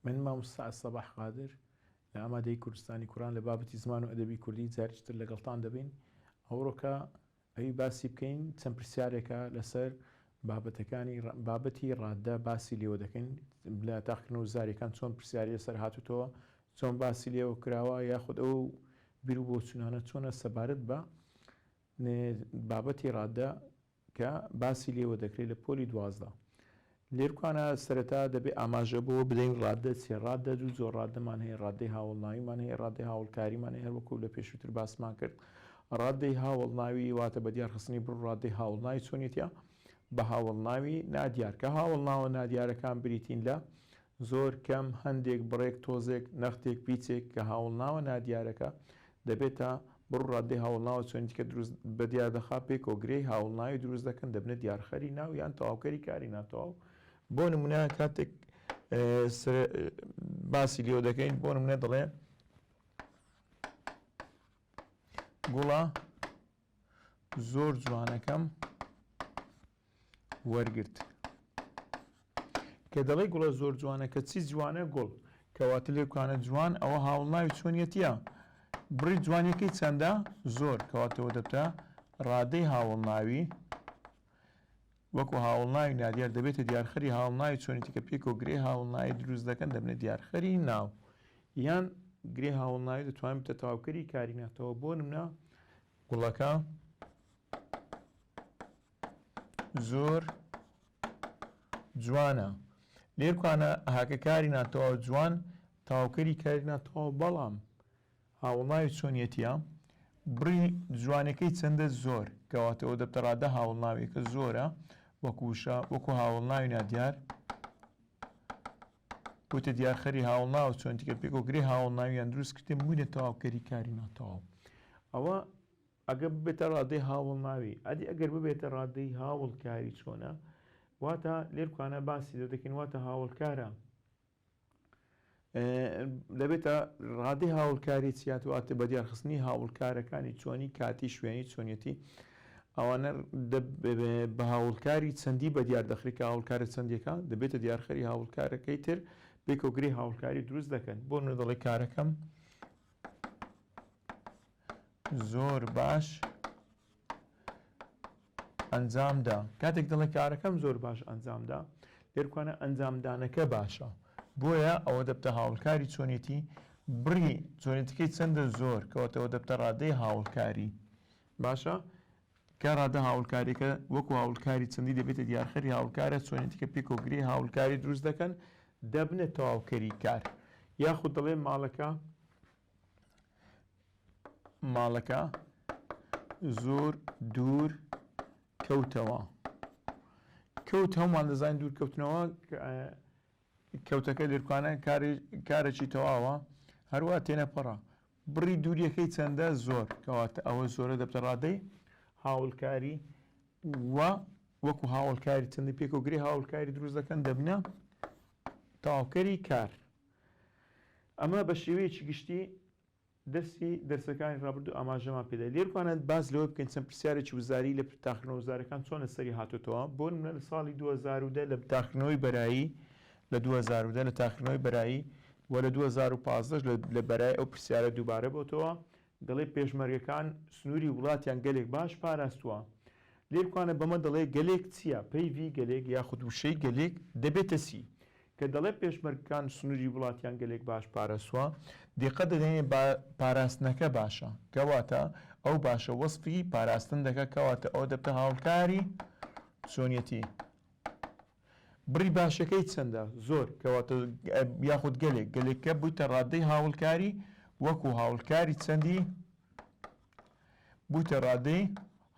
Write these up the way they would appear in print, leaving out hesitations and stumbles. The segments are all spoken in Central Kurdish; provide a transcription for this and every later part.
من مامۆستا سەباح قادر لە ئامادەی کوردستانی کوران لە بابەتی زمان و ئەدەبی کوردی جارێکتر لەگەڵتان دەبین. ئەوڕۆکە ئەوی باسی بکەین چەند پرسیارێکە لەسەر بابەتی ڕاددە باسی لێوە دەکەین لە تاقیکردن و زاریەکان چۆن پرسیاری لەسەر هاتوتەوە، چۆن باسی لێوە کراوە، یاخود ئەو بیر و بۆچوونانە چۆنە سەبارەت بە بابەتی ڕاددە کە باسی لێوە دەکرێت لە پۆلی 12. لێرکوانە سەرەتا دەبێت ئاماژە بۆ بدەین ڕاددە چێ ڕاددە دوو زۆر ڕاددەمان هەیە، ڕاددەی هاوڵناویمان هەیە، ڕاددەی هاوڵکاریمان هەیە، هەروەکو لە پێشووتر باسمان کرد. ڕاددەی هاوڵناوی واتە بە دیارخستنی بڕ ڕاددەی هاوڵناوی چۆنیەتە بە هاوڵناوی نادیار کە هاوڵناوە نادیارەکان بریتین لە زۆر کەم هەندێک بڕێک تۆزێک نەختێک پیچێک کە هاوڵناوە نادیارەکە دەبێتە بڕ ڕاددەی هاوڵناوە چۆنی کە دروست بە دیار دەخا پێک ئۆگرەی هاوڵناوی دروست دەکەن دەبنە دیارخەری ناو یان تەواوکەری کاری ناتەواو. بۆ نمونە کاتێک باسی لێوە دەکەین بۆ نمونە دەڵێ گوڵە زۆر جوانەکەم وەرگرت. کە دەڵێ گوڵە زۆر جوانەکە چی جوانە؟ گوڵ کەواتە لێکوانە جوان ئەوە هاوڵناوی چۆنیەتیە؟ بڕی جوانیەکەی چەندە؟ زۆر کەواتەوە دەبتە ڕاددەی هاوڵناوی وەکو هاوڵناوی نادیار دەبێتە دیارخەری هاوڵناوی چۆنیەتی کە پێک ئۆگرەی هاوڵناوی دروست دەکەن دەبنە دیارخەری ناو یان گرێ هاوڵناوی دەتوانێت بتە تەواوکەری کاری ناتەوە. بۆ نمونە گوڵەکە زۆر جوانە. لێرکوانە هاکە کاری ناتەوە جوان تەواوکەری کاری ناتەوە، بەڵام هاوڵناوی چۆنیەتیە؟ بڕی جوانەکەی چەندە؟ زۆر کەواتەوە دەبتە ڕاددە هاوڵناویەکە زۆرە وەکو هاوڵناوی نادیار بۆتە دیارخەری هاوڵناو چۆنیەتی کە پێک ئۆگرەی هاوڵناویان دروست کردن بووینە تەواوکەری کاری ناتەواو. ئەوە ئەگەر ببێتە ڕاددەی هاوڵناوی ئەدی ئەگەر ببێتە ڕاددەی هاوڵکاری چۆنە؟ واتە لێرکوانە باسی دەکەین واتە هاوڵکارە دەبێتە ڕاددەی هاوڵکاری چیات واتە بە دیارخستنی هاوڵکارەکانی چۆنی کاتی شوێنی چۆنیەتی ئەوانە بە هاوڵکاری چەندی بە دیار دەخریکە هاوڵکارە چەندێکە دەبێتە دیارخەری هاوڵکارەکەی تر پێک ئۆگرەی هاوڵکاری دروست دەکەن. بۆ نمونە دەڵێ کارەکەم زۆر باش ئەنجامدا. کاتێک دەڵێ کارەکەم زۆر باش ئەنجامدا لێرکوانە ئەنجامدانەکە باشە، بۆیە ئەوە دەبتە هاوڵکاری چۆنیەتی بڕی چۆنیەتەکەی چەندە؟ زۆر کەواتەوە دەبتە ڕاددەی هاوڵکاری باشە کە ڕاددە هاوڵکاریەکە وەکو هاوڵکاری چەندی دەبێتە دیارخەری هاوڵکارە چۆنیەتی کە پێک ئۆگرەی هاوڵکاری دروست دەکەن دەبنە تەواوکەری کار. یاخود دەڵێ ماڵەکە زۆر دوور کەوتەوە. کەوت هەمومان دەزانین دوور کەوتنەوە کەوتەکە لێرکوانە کارێکی تەواوە هەروە تێنەپەڕە. بڕی دووریەکەی چەندە؟ زۆر کەواتە ئەوە زۆرە دەبتە ڕاددەی هاوڵکاری وەکو هاوڵکاری چەندی پێک ئۆگرەی هاوڵکاری دروست دەکەن دەبنە تەواوکەری کار. ئەمە بە شێوەیەکی گشتی دەرسەکانی ڕابردوو ئاماژەمان پێدا. لێرکوانە باز لەوە بکەین چەند پرسیارێکی وزاری لە تاقیکردنەوە وزارەکان چۆن لەسەری هاتوتەوە. بۆ نمونە لە ساڵی 2010 لە تاقیکردنەوەی بەرایی لە 2010 لە تاقیکردنەوەی بەرایی و لە 2015 لە بەرای ئەو پرسیارە دووبارە بۆتەوە دەڵێ پێشمەرگەکان سنووری وڵاتیان گەلێک باش پاراستووە. لێرکوانە بەمە دەڵێ گەلێک چییە؟ پەیوی گەلێک یاخود وشەی گەلێک دەبێتە چی؟ کە دەڵێ پێشمەرگەکان سنووری وڵاتیان گەلێک باش پاراستووە دقت دەدەین پاراستنەکە باشە کەواتە ئەو باشە وەسفی پاراستن دەکە کەواتە ئەو دەبتە هاوڵکاری چۆنیەتی. بڕی باشەکەی چەندە؟ زۆر کەواتە یاخود گەلێکە بوویتە ڕاددەی هاوڵکاری وەکو هاوڵکاری چەندی بوویتە ڕاددەی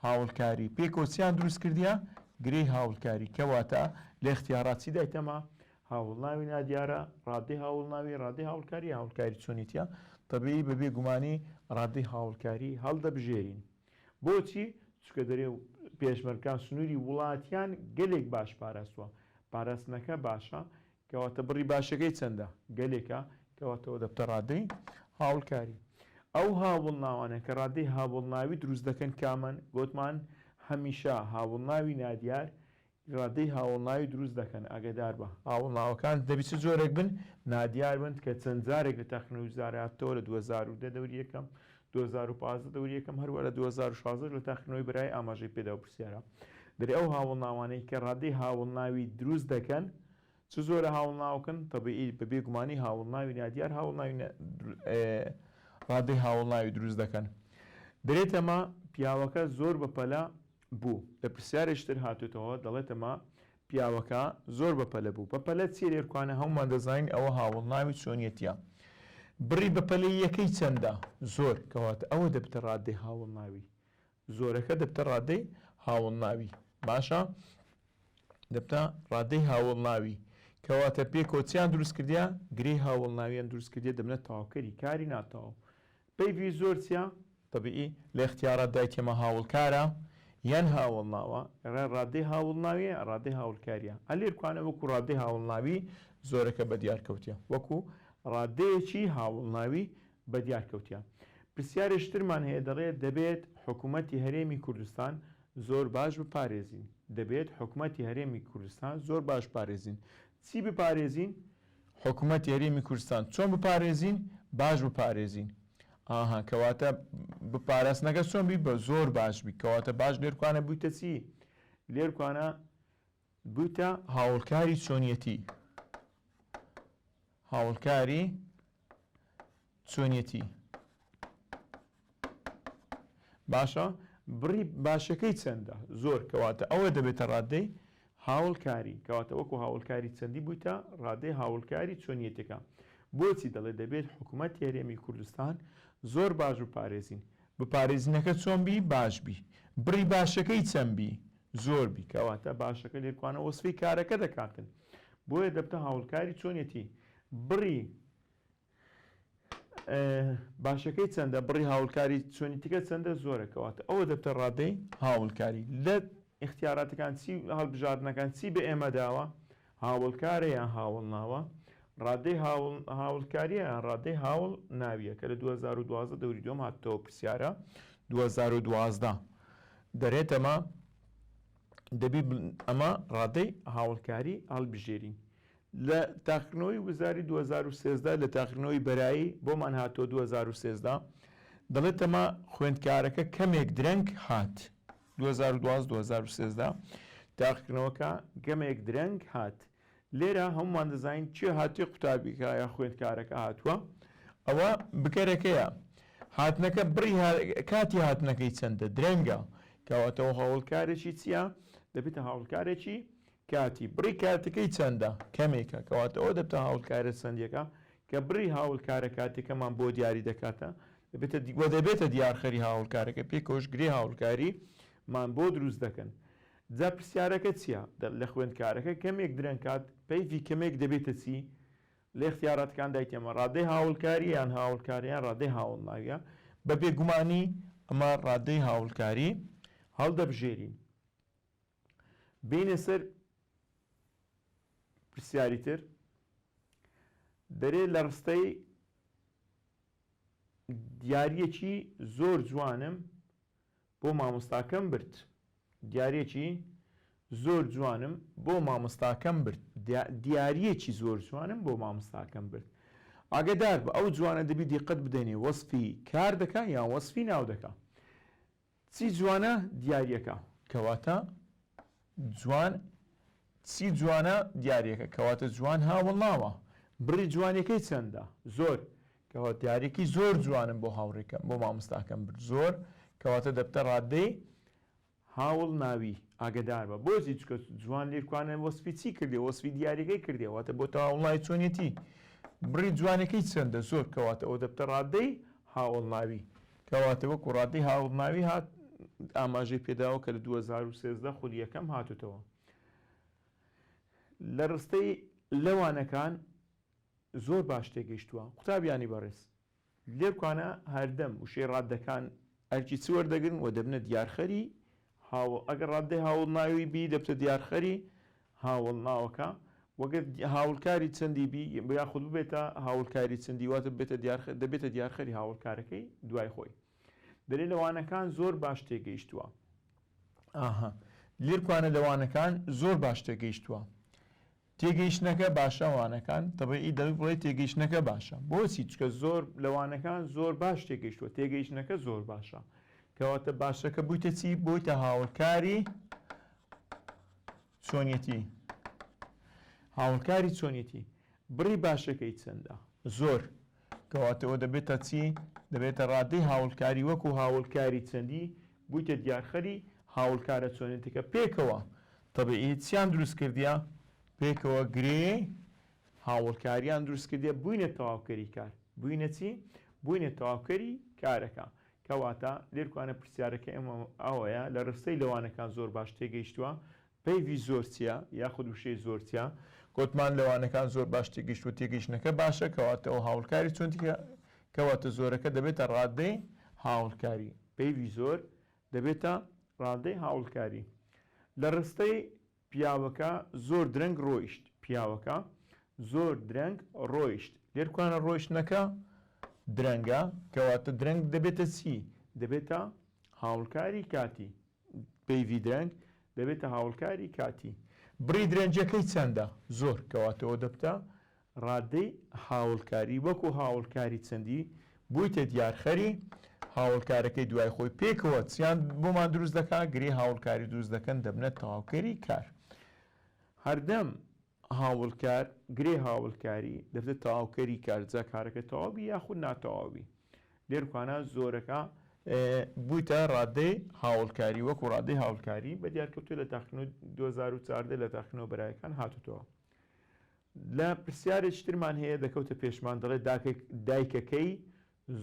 هاوڵکاری پێکۆچیان دروست کردیە گرەی هاوڵکاری کەواتە لە اختیاراتی دایتەما هاوڵناوی نادیارە ڕاددەی هاوڵناوی ڕاددەی هاوڵکاری هاوڵکاری چۆنیەتە تەبیعی بەبێ گومانی ڕاددەی هاوڵکاری هەڵدەبژێرین. بۆچی؟ چونکە دەرێ پێشمەرگەکان سنووری وڵاتیان گەلێک باش پاراستووە پاراستنەکە باشە کەواتە بڕی باشەکەی چەندە؟ گەلێکە کەواتەوە دەبتە ڕاددەی هاوڵکاری. ئەو هاوڵناوانە کە ڕاددەی هاوڵناوی دروست دەکەن کامن گوتمان هەمیشە هاوڵناوی نادیار ڕادەی هاوڵناوی دروست دەکەن ئاگدار بە هاوڵناوەکان دەبیست زۆرێک بن نادیار بن کە چەند جارێک لە تەخنەوەی زاراتەوە لە 2010 دەوری یەکەم 2015 دەوری یەکەم هەروە لە 2016 لە تەخنەوەی برای ئاماژەی پێدا و پرسیارە دەرێ ئەو هاوڵناوانەی کە ڕادەی هاوڵناوی دروست دەکەن چ زۆرە هاوڵناوکن تەبیعی بە بێگومانی هاوڵناوی نادیار هاوڵناوی ڕادەی هاوڵناوی دروست دەکەن دەرێت ئەمە پیاوەکە زۆر بەپەلە بوو لە پرسیارێشتر هاتوێتەوە دەڵێت ئەمە پیاوەکە زۆر بەپەلە بوو بەپەلە چی لێرکوانە هەمومان دەزانین ئەوە هاوڵناوی چۆنیەتیە بڕی بەپەلەی یەکەی چەندە زۆر کەواتە ئەوە دەبتە ڕادەی هاوڵناوی زۆرەکە دەبتە ڕادەی هاوڵناوی باشە دەبتە ڕادەی هاوڵناوی کەواتە پێ کۆچیان دروست کردیا گرەی هاوڵناویان دروست کردێ دەبنە تاواکەری کاری ناتەوە پێیوی زۆر چیە طبیعی لە اختیارات دایکێمە هاوڵکارە یان هاوڵناوە ڕادەی هاوڵناویە ڕادەی هاوڵکاریە ئەلێرکوانە وەکو ڕادەی هاوڵناوی زۆرەکە بە دیارکەوتیە وەکو ڕادەیەکی هاوڵناوی بە دیارکەوتیە پرسیارشترمان هەیە دەڵێت دەبێت حکوومەتی هەرێمی کوردستان زۆر باش بپارێزین دەبێت حکوومەتی هەرێمی کوردستان زۆر باش پارێزین چی بپارێزین حکوومەتی هەرێمی کوردستان چۆن بپارێزین باش بپارێزین ئاها کەواتە بپارێزنەکە چۆن بی بە زۆر باش بی کەواتە باش لێرکوانە بوویتە چی لێرکوانە بوویتە هاوڵکاری چۆنیەتی هاوڵکاری چۆنیەتی باشە بڕی باشەکەی چەندە زۆر کەواتە ئەوە دەبێتە ڕادەی هاوڵکاری کەواتە وەکو هاوڵکاری چەندی بوویتە ڕادەی هاوڵکاری چۆنیەتەکە بۆچی دەڵێ دەبێت حکوومەتی هەرێمی کوردستان زۆر باش بپارێزین بپارێزینەکە چۆن بی باش بی بڕی باشەکەی چەند بی زۆر بی کەواتە باشەکە لێرکوانە وەسفی کارەکە دەکاتن بۆیە دەبتە هاوڵکاری چۆنیەتی بڕی باشەکەی چەندە بڕی هاوڵکاری چۆنیتیکە چەندە زۆرە کەواتە ئەوە دەبتە ڕادەی هاوڵکاری لە اختیاراتەکان چی هەڵبژاردنەکان چی بە ئێمە داوە هاوڵکارە یان هاوڵناوە ڕادەی هاوڵکاریە یان ڕادەی هاوڵ ناویە کە لە 2012 دەوری دوم هاتەوە پرسیارە 2012 دەرێت ئەمە دەبی ئەمە ڕادەی هاوڵکاری هەڵبژێرین لە تاقیکردنەوەی وزاری 2013 لە تاقیکردنەوەی بەرایی بۆمان هاتۆ 2013 دەڵێت ئەمە خوێندکارەکە کەمێک درەنگ هات 2012-2013 تاقیکردنەوەکە گەمێک درەنگ هات لێرە هەمومان دەزانین چی هاتی قوتابیکە یا خوێندکارەکە هاتووە ئەوە بکەرەکەیە هاتنەکە بڕی کاتی هاتنەکەی چەندە درەنگە کەواتەوە هاوڵکارێکی چییە دەبێتە هاوڵکارێکی کاتی بڕی کاتەکەی چەندە کەمێکە کەواتە ئەوە دەبتە هاوڵکارە چەندێکە کە بڕی هاوڵکارە کاتێکەمان بۆ دیاری دەکاتە دەبێتە دیارخەری هاوڵکارەکە پێکۆشگری هاوڵکاری مان بۆ دروست دەکەن جا پرسیارەکە چییە لە خوێندکارەکە کەمێک درەنگ کات پێیوی کەمێک دەبێتە چی لە اختیاراتەکان دایتێمە ڕادەی هاوڵکاری یان هاوڵکاریان ڕادەی هاوڵناویە بە بێگومانی ئەمە ڕادەی هاوڵکاری هەڵدەبژێرین بینە سەر پرسیاری تر دەرێت لە ڕستەی دیارەکی زۆر جوانم بۆ مامۆستاکەم برد دیارەکی زۆر جوانم بۆ مامۆستاکەم برد دیارەکی زۆر جوانم بۆ مامۆستاکەم برد ئاگادار بە ئەو جوانە دەبی دیقەت بدەنێ وەسفی کار دەکا یان وەسفی ناو دەکا چی جوانە دیارەکە کەواتە جوان چی جوانە دیارەکە کەواتە جوان هاوڵناوە بڕی جوانەکەی چەندە زۆر کەواتە دیارێکی زۆر جوانم بۆ هاوڕێکەم بۆ مامۆستاکەم برد زۆر کەواتە دەبتە ڕادەی هاوڵ ناوی ئاگدار بە بۆچی چکە جوان لێرکوانە وەسفی چی کردێ وەسفی دیارەکەی کردێواتە بۆ تا هاوڵناوی چۆنیەتی بڕی جوانەکەی چەندە زۆر کەواتە ئەو دەبتە ڕادەی هاوڵ ناوی کەواتە وەکو ڕادەی هاوڵ ناوی هات ئاماژەی پێداوە کە لە 2013 خولیەکەم هاتوتەوە لە ڕستەی لەوانەکان زۆر باش تێگەیشتووە قوتابیانی بەڕێز لێرکوانە هەردەم وشەی ڕادەکان ئەرکی چ وەردەگرن و دەبنە دیارخەری ئەگەر ڕادەی هاوڵ ناوی بی دەبتە دیارخەری هاوڵ ناوەکە وەگەر هاوڵکاری چەندی بی یاخود ببێتە هاوڵکاری چەندی واتە دەبێتە دیارخەری هاوڵکارەکەی دوای خۆی دەرێ لەوانەکان زۆر باش تێگەیشتووە ئاها لێرکوانە لەوانەکان زۆر باش تێگەیشتووە تێگەیشتنەکە باشەوانەکان تەبەعی دەبێت بڵێ تێگەیشتنەکە باشە بۆچی چکە زۆر لەوانەکان زۆر باش تێگەیشتووە تێگەیشتنەکە زۆر باشە کەواتە باشەکە بوویتە چی بۆیتە هاوڵکاری چۆنیەتی هاوڵکاری چۆنیەتی بڕی باشەکەی چەندە زۆر کەواتەوە دەبێتە چی دەبێتە ڕادەی هاوڵکاری وەکو هاوڵکاری چەندی بوویتە دیارخەری هاوڵکارە چۆنێتەکە پێکەوە تەبیعی چیان دروست کردیە پێکەوە گرێ هاوڵکاریان دروست کردیە بووینە تەواوکەری کار بووینە چی بووینە تەواوکەری کارەکە کەواتە لێرکوانە پرسیارەکە ئێمە ئەوەیە لە ڕستەی لەوانەکان زۆر باش تێگەیشتووە پێیوی زۆر چییە یاخود وشەی زۆر چییە گوتمان لەوانەکان زۆر باش تێگەیشتوە تێگەیشتنەکە باشە کەواتەوە هاوڵکاری چۆنتیکە کەواتە زۆرەکە دەبێتە ڕادەی هاوڵکاری پێیوی زۆر دەبێتە ڕادەی هاوڵکاری لە ڕستەی پیاوەکە زۆر درەنگ ڕۆیشت پیاوەکە زۆر درەنگ ڕۆیشت لێرکوانە ڕۆیشتنەکە درەنگە کەواتە درەنگ دەبێتە چی دەبێتە هاوڵکاری کاتی پێیوی درەنگ دەبێتە هاوڵکاری کاتی بڕی درەنجەکەی چەندە زۆر کەواتەوە دەبتە ڕادەی هاوڵکاری وەکو هاوڵکاری چەندی بوویتە دیارخەری هاوڵکارەکەی دوای خۆی پێکەوە چیان بۆمان دروست دەکات گرێ هاوڵکاری دروست دەکەن دەبنە تەواوکەری کار هەردەم هاوڵکار گرێ هاوڵکاری دەبێت تەواوکەری کار جا کارەکە تەواوی یاخود ناتەواوی لێرکوانە زۆرەکە بوویتە ڕادەی هاوڵکاری وەکو ڕادەی هاوڵکاری بە دیارکەوتووە لە تاقنەوە 2014 لە تاقنەوە بەرایەکان هاتوتەوە لە پرسیارێکی ترمان هەیە دەکەوتە پێشمان دەڵێت دایکەکەی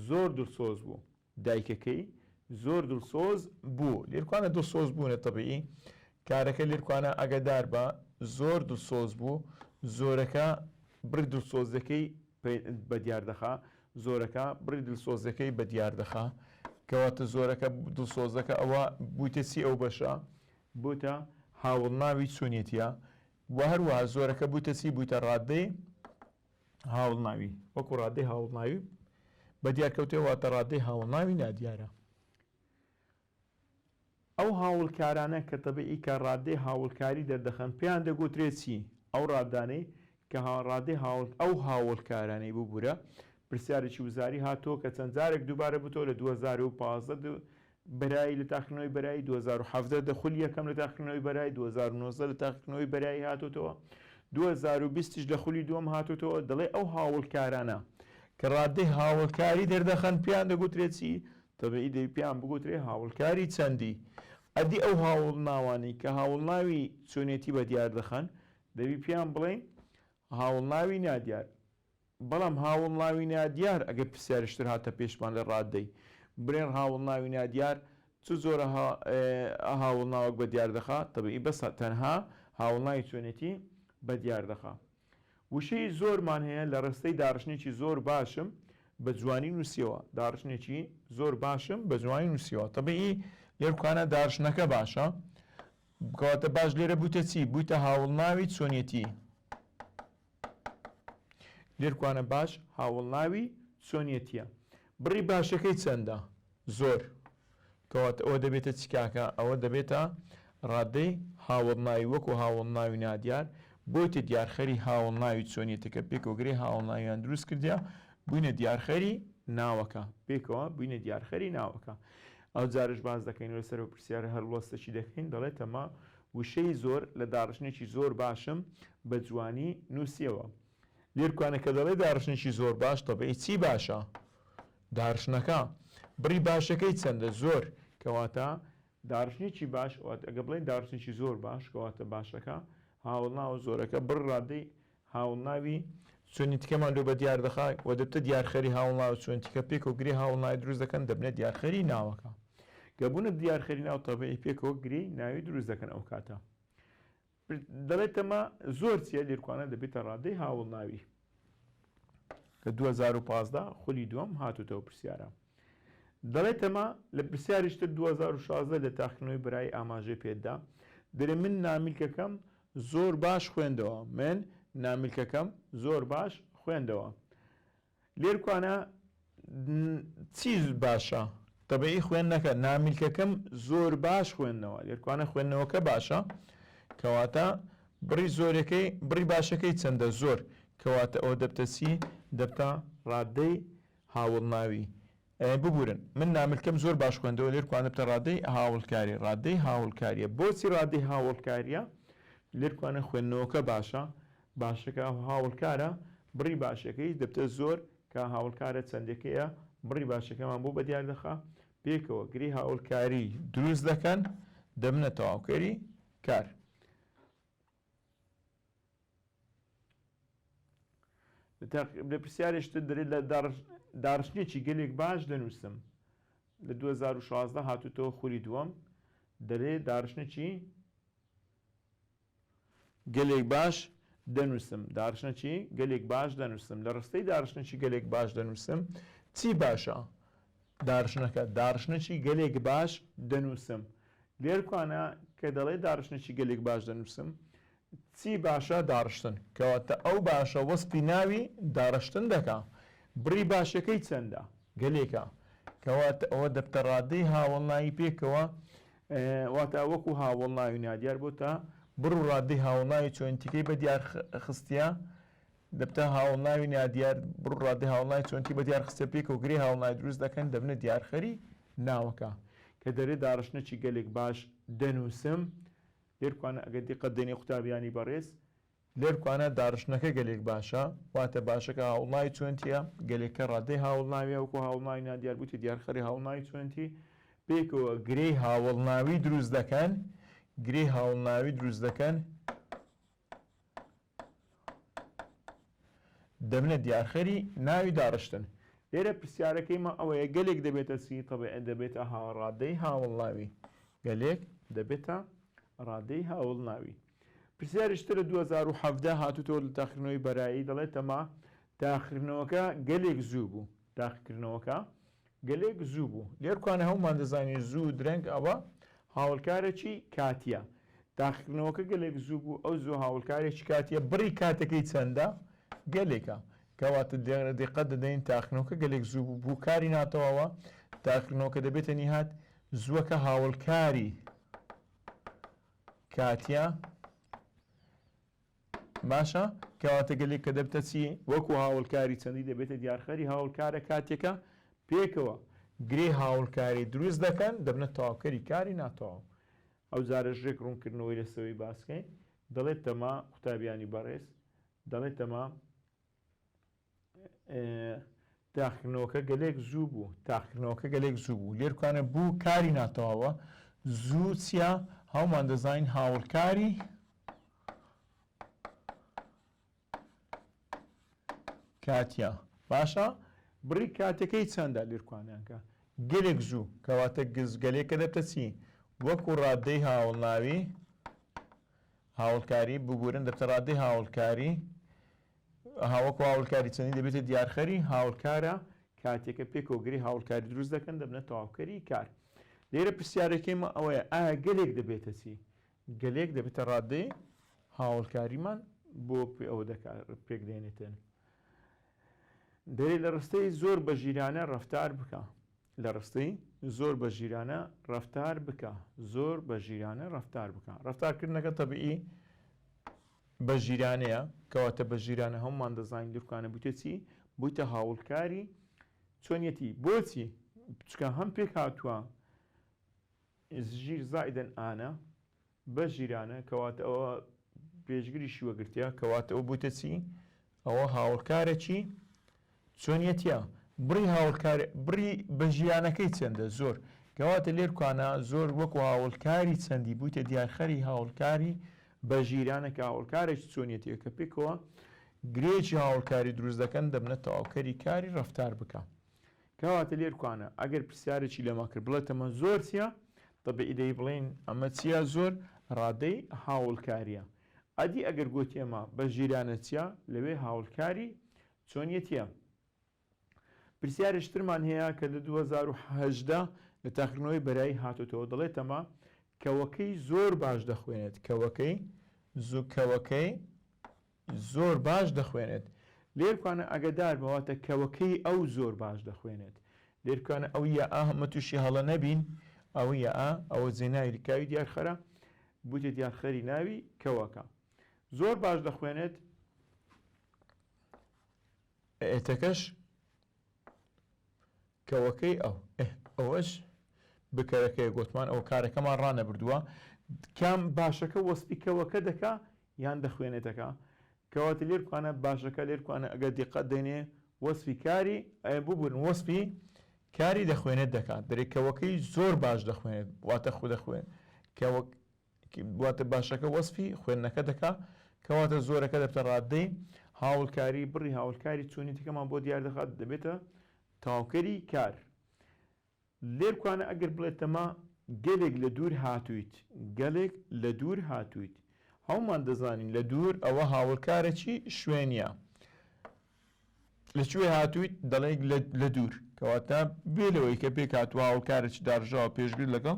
زۆر دڵسۆز بوو دایکەکەی زۆر دڵسۆز بوو لێرکوانە دڵسۆز بوونە تەبیعی کارەکە لێرکوانە ئەگەدار بە زۆر دڵسۆز بوو زۆرەکە بڕی دڵسۆزەکەی بە دیاردەخا زۆرەکە بڕی دڵسۆزەکەی بە دیاردەخا کەواتە زۆرەکە دڵسۆزەکە ئەوە بوویتە چی ئەو بەشە بووتە هاوڵناوی چۆنیەتیە و هەروەها زۆرەکە بوویتە چی بوویتە ڕادەی هاوڵناوی وەکو ڕادەی هاوڵناوی بە دیارکەوتێواتە ڕادەی هاوڵناوی نادیارە ئەو هاوڵکارانە کە تەبیعی کە ڕادەی هاوڵکاری دەردەخەن پێیان دەگوترێت چی ئەو ڕادانەی کە ڕادەی ئەو هاوڵکارانەی ببوورە پرسیارێکی وزاری هاتووە کە چەند جارێک دووبارە بتۆ لە 2015 بەرایی لە تاقنەوەی بەرایی 2017 دەخولی یەکەم لە تاقنەوەی بەرایی 2019 لە تاقنەوەی بەرایی هاتوتەوە 2020 دەخولی دووەم هاتوتەوە دەڵێ ئەو هاوڵکارانە کە ڕادەی هاوڵکاری دەردەخەن پێیان دەگوترێت چی تەبیعی دەی پێیان بگوترێ هاوڵکاری چەندی ئەدی ئەو هاوڵناوانی کە هاوڵناوی چۆنێتی بە دیار دەخەن دەبی پێیان بڵێن هاوڵناوی نادیار بەڵام هاوڵناوی نادیار ئەگەر پرسیارشتر هاتە پێشمان لە ڕادەی برێن هاوڵناوی نادیار چ زۆرە هاوڵناوەک بە دیار دەخات تەبیعی بەسە تەنها هاوڵناوی چۆنێتی بە دیار دەخات وشەی زۆرمان هەیە لە ڕستەی داڕشنێکی زۆر باشم بە جوانی نووسیەوە داڕشنێکی زۆر باشم بە جوانی نووسیەوە تەبیعی لێرکوانە داڕشنەکە باشە بکەواتە باش لێرە بووتە چی بوویتە هاوڵناوی چۆنیەتی لێرکوانە باش هاوڵناوی چۆنیەتیە بڕی باشەکەی چەندە زۆر کەواتە ئەوە دەبێتە چیکاکە ئەوە دەبێتە ڕادەی هاوڵناوی وەکو هاوڵناوی نادیار بۆیتە دیارخەری هاوڵناوی چۆنیەتەکە پێکەوەگرێ هاوڵناویان دروست کردیا بووینە دیارخەری ناوەکە پێکەوە بووینە دیارخەری ناوەکە ئەو جارش باز دەکەین لەسەر و پرسیارە هەڵوەستەی دەکەین دەڵێت ئەمە وشەی زۆر لە داڕشنێکی زۆر باشم بە جوانی نووسیەوە لێرکوانە کە دەڵێ داڕشنێکی زۆر باش تەبیعی چی باشە داڕشنەکە بڕی باشەکەی چەندە زۆر کەواتە داڕشنێکی باش ئەگە بڵێن داڕشنێکی زۆر باش کەواتە باشەکە هاوڵناوە زۆرەکە بڕ ڕادەی هاوڵناوی چۆنیتیکەمان لۆ بە دیار دەخات و دەبتە دیارخەری هاوڵناوە چۆنیتیکە پێکەوە گرێ هاوڵناوی دروست دەکەن دەبنێت دیارخەری ناوەکە گەبوونە دیارخەری ناو تەبیعی پێکەوە گرێ ناوی دروست دەکەن ئەو کاتە دەڵێت ئەمە زۆر چیە لێرکوانە دەبێتە ڕادەی هاوڵناوی کە 2015 خولی دووەم هاتوتەوە پرسیارە دەڵێت ئەمە لە پرسیاریشتر 2016 لە تاقنەوەی بەرای ئاماژەی پێدا دەرێ من نامیلکەکەم زۆر باش خوێندەوە من نامیلکەکەم زۆر باش خوێندەوە لێرکوانە چی باشە طبيعي خوێندنەکە نامیلکەکەم زۆر باش خوێندنەوە لێرکوانە خوێندنەوەکە باشە کەواتە بڕی زۆرەکەی بڕی باشەکەی چەندە زۆر کەواتە ئەوە دەبتە چی دەبتە ڕادەی هاوڵناوی ببورن من نامیلکەم زۆر باش خوێندەوە لێرکوانە دەبتە ڕادەی هاوڵکاری ڕادەی هاوڵکاریە بۆچی ڕادەی هاوڵکاریە لێرکوانە خوێندنەوەکە باشە باشەکە هاوڵکارە بڕی باشەکەی دەبتە زۆر کە هاوڵکارە چەندێکەیە بڕی باشەکەمان بۆ بە دیار دەخا پێکەوە گری هاوڵکاری دروست دەکەن دەبنە تەواوکەری کار لە پرسیارێشتر دەرێت لە داڕشتێکی گەلێک باش دەنووسم لە 2016 هاتوتەوە خوری دووەم دەرێت داڕشتێکی گەلێک باش دەنووسم داڕشتێکی گەلێک باش دەنووسم لە ڕستەی داڕشتێکی گەلێک باش دەنووسم چی باشە داڕشتەکە داڕشتێکی گەلێک باش دەنووسم لێرکوانە کە دەڵێ داڕشتێکی گەلێک باش دەنووسم چی باشە داڕشتن کەواتە ئەو باشە وەسپی ناوی داڕشتن دەکا بڕی باشەکەی چەندە گەلێکە کەواتە ئەوە دەبتە ڕادەی هاوڵناوی پێکەوە واتە وەکو هاوڵناوی نادیار بۆ تا بڕ و ڕادەی هاوڵناوی چۆنتیکەی بە دیار خستیە دەبتە هاوڵناوی نادیار بڕ و ڕادەی هاوڵناوی چۆنتی بە دیار خستە پێکە و گرێ هاوڵناوی دروست دەکەن دەبنە دیارخەری ناوەکە کە دەرێت داڕشتێکی گەلێک باش دەنووسم لێرکوانە ئەگەر دیقەت دێنێ قوتابیانی بەڕێز لێرکوانە داڕشتنەکە گەلێک باشە واتە باشەکە هاوڵناوی چۆنتیە گەلێکە ڕادەی هاوڵناویە وەکو هاوڵناوی نادیار بووی دیارخەری هاوڵناوی چۆنتی پێکەوە گرەی هاوڵناوی دروست دەکەن گرەی هاوڵناوی دروست دەکەن دەبنە دیارخەری ناوی داڕشتن لێرە پرسیارەکەیمە ئەوەیە گەلێک دەبێتە چی تەبیعەن دەبێتە ڕادەی هاوڵناوی گەلێک دەبێتە ڕادەی هاوڵناوی پرسیاریشتر لە 2017 هاتوتەوە لە تاقیکردنەوەی بەرایی دەڵێتەما تاقیکردنەوەکە گەلێک زوو بوو تاقیکردنەوەکە گەلێک زوو بوو لێرکوانە هەمومان دەزانین زوو درەنگ ئەوە هاوڵکارێکی کاتیە تاقیکردنەوەکە گەلێک زوو بوو ئەو زوو هاوڵکارێکی کاتیە بڕی کاتەکەی چەندە گەلێکە کەواتە دقت دەدەین تاقیکردنەوەکە گەلێک زوو بوو کاری ناتەوەوە تاقیکردنەوەکە دەبێتە نهات زووەکە هاوڵکاری کاتیە باشە کەواتە گەلێک کە دەبتە چی وەکو هاوڵکاری چەندی دەبێتە دیارخەری هاوڵکارە کاتێکە پێکەوە گرێ هاوڵکاری دروست دەکەن دەبنە تەواوکەری کاری ناتەواو ئەو جارە ژێک ڕوونکردنەوەی لەسەوەی باسکەین دەڵێت تەما قوتابیانی بەڕێز دەڵێت تەما تاقیکردنەوەکە گەلێک زوو بوو تاقیکردنەوەکە گەلێک زوو بوو لێرکوانە بوو کاری ناتەواوە زوو چیە هەومان دەزانین هاوڵکاری کاتیە باشە بڕی کاتەکەی چەندە لێرکوانیانکە گەلێک زوو کەواتە گەلێکە دەبتە چی وەکو ڕادەی هاوڵناوی هاوڵکاری ببورن دەبتە ڕادەی هاوڵکاری هاوەکو هاوڵکاری چەندی دەبێتە دیارخەری هاوڵکارە کاتێکە پێکۆگری هاوڵکاری دروست دەکەن دەبنە تەواوکەری کار لێرە پرسیارەکەیمە ئەوەیە ئایا گەلێک دەبێتە چی گەلێک دەبێتە ڕادەی هاوڵکاریمان بۆ ئەوە پێکدێنێتن دەرێت لە ڕستەی زۆر بە ژیرانە ڕەفتار بکە لە ڕستەی زۆر بە ژیرانە ڕەفتار بکە زۆر بە ژیرانە ڕەفتار بکە ڕەفتارکردنەکە تەبیعی بە ژیرانەیە کەواتە بە ژیرانە هەمومان دەزانین لورکانە بوویتە چی بوویتە هاوڵکاری چۆنیەتی بۆچی چکە هەم پێک هاتووە ژیر زائیدەن ئانە بە ژیرانە کەواتە ئەوە پێشگری شیوەگرتیە کەواتە ئەو بوویتە چی ئەوە هاوڵکارێکی چۆنیەتیە بڕی هاوڵکاری بڕی بە ژیانەکەی چەندە زۆر کەواتە لێرکوانە زۆر وەکو هاوڵکاری چەندی بوویتە دیارخەری هاوڵکاری بە ژیرانە کە هاوڵکارێکی چۆنیەتیە کە پێکەوە گرێکی هاوڵکاری دروست دەکەن دەبنە تەواوکەری کاری ڕەفتار بکە کەواتە لێرکوانە ئەگەر پرسیارێکی لەما کرد بڵێت ئەمە زۆر چییە تەبیعی دەی بڵێن ئەمە چییە زۆر ڕادەی هاوڵکاریە ئەدی ئەگەر گوتی ئەمە بە ژیرانە چییە لەوێ هاوڵکاری چۆنیەتیە پرسیارشترمان هەیە کە لە 2018 لە تاقیکردنەوەی بەرایی هاتوتەوە دەڵێت ئەمە کەوەکەی زۆر باش دەخوێنێت کەوەکەی زۆر باش دەخوێنێت لێرکوانە ئەگەدار بەواتە کەوەکەی ئەو زۆر باش دەخوێنێت لێرکانە ئەو یا ئا هەمە تووشی هەڵە نەبین ئەو یا ئا ئەوە جێناوی کاوی دیارخەرە بوتە دیارخەری ناوی کەوەکە زۆر باش دەخوێنێت ئێتەکەش کەوەکەی ئەوەش بکەرەکەی گوتمان ئەو کارەکەمان ڕانەبردووە کام باشەکە وەسپی کەوەکە دەکا یان دەخوێنێتەکە کەواتە لێرکوانە باشەکە لێرکوانە ئەگەر دیقەت دێنێ وەسفی کاری ببوورن وەسفی کاری دەخوێنێت دەکات دەرێکەوەکەی زۆر باش دەخوێنێت واتە خو دەخوێن واتە باشەکە وەسفی خوێندنەکە دەکات کەواتە زۆرەکە دەبتە ڕادەی هاوڵکاری بڕی هاوڵکاری چۆنیتەکەمان بۆ دیار دەخات دەبێتە تاوکەری کار لێرکوانە ئەگەر بڵێتەما گەلێک لە دوور هاتوویت گەلێک لە دوور هاتوویت هەومان دەزانین لە دوور ئەوە هاوڵکارێکی شوێنیە لەکوێ هاتوویت دەڵێک لە دوور کەواتە بێلەوەی کە پێک هاتووە هاوڵکارێکی داڕژاوە پێشگر لەگەڵ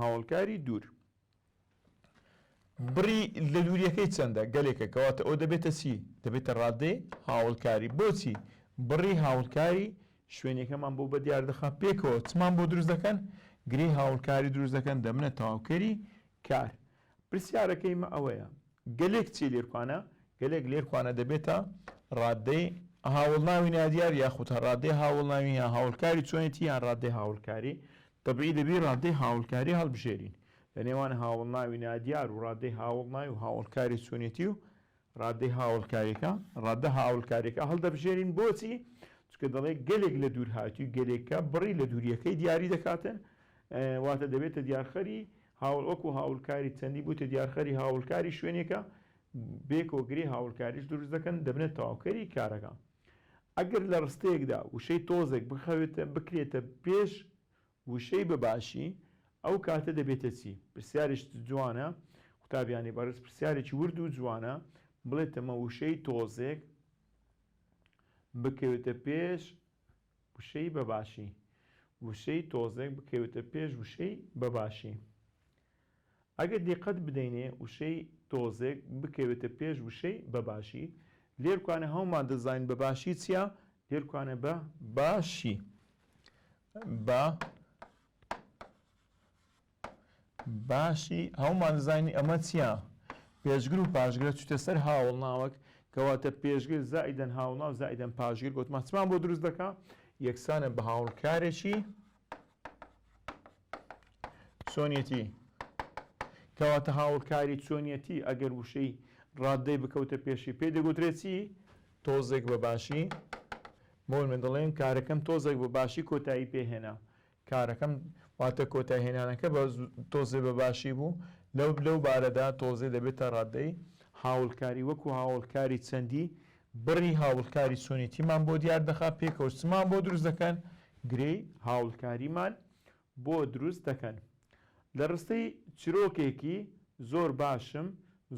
هاوڵکاری دوور بڕی لە دووریەکەی چەندە گەلێکە کەواتە ئەو دەبێتە چی دەبێتە ڕادەی هاوڵکاری بۆچی بڕی هاوڵکاری شوێنەکەمان بۆ بە دیار دەخات پێکەوە چمان بۆ دروست دەکەن گرێ هاوڵکاری دروست دەکەن دەبنە تاواوکەری کار پرسیارەکەیمە ئەوەیە گەلێک چی لێرکوانە گەلێک لێرکوانە دەبێتە ڕادەی هاوڵناوی نادیار یاخود ڕادەی هاوڵناوی یان هاوڵکاری چۆنێتی یان ڕادەی هاوڵکاری دەبێت دەبێت ڕادەی هاوڵکاری هەڵبژێرین لە نێوان هاوڵناوی نادیار و ڕادەی هاوڵناوی و هاوڵکاری چۆنێتی و ڕادەی هاوڵکاریەکە ڕادە هاوڵکاریەکە هەڵدەبژێرین بۆچی چکە دەڵێ گەلێک لە دوور هاتووی گەلێکە بڕی لە دووریەکەی دیاری دەکاتن واتە دەبێتە دیارخەری هاوڵوەکو هاوڵکاری چەندی بووتە دیارخەری هاوڵکاری شوێنێکە بێکۆگری هاوڵکاریش دروست دەکەن دەبنێت تاواوکەری کارەکە ئەگەر لە ڕستەیەکدا وشەی تۆزێک بکرێتە پێش وشەی بەباشی ئەو کاتە دەبێتە چی پرسیارش جوانە قوتابیانی بەڕێز پرسیارێکی ورد و جوانە بڵێتەمە وشەی تۆزێک بکەوێتە پێش وشەی بەباشی وشەی تۆزێک بکەوێتە پێش وشەی بەباشی ئەگەر دیقەت بدەینێ وشەی تۆزێک بکەوێتە پێش وشەی بەباشی لێرکوانە هەومان دەزانین بەباشی چییە لێرکوانە بە باشی بە باشی هەومان دەزانین ئەمە چییە پێشگر و پاشگرە چوتە سەر هاوڵناوەک کەواتە پێشگر زائیدەن هاوڵناو زائیدەن پاشگر گوتمان چمان بۆ دروست دەکا یەکسانە بە هاوڵکارێکی چۆنیەتی کەواتە هاوڵکاری چۆنیەتی ئەگەر وشەی ڕادەی بکەوتە پێشی پێ دەگوترێتی تۆزێک بەباشی بۆ من دەڵێن کارەکەم تۆزێک بەباشی کۆتایی پێهێنا کارەکەم واتە کۆتایی هێنانەکە بە تۆزێ بەباشی بوو لەو بارەدا تۆزێ دەبێتە ڕادەی هاوڵکاری وەکو هاوڵکاری چەندی بڕی هاوڵکاری چۆنیتیمان بۆ دیار دەخات پێکەوە چمان بۆ دروست دەکەن گرەی هاوڵکاریمان بۆ دروست دەکەن لە ڕستەی چرۆکێکی زۆر باشم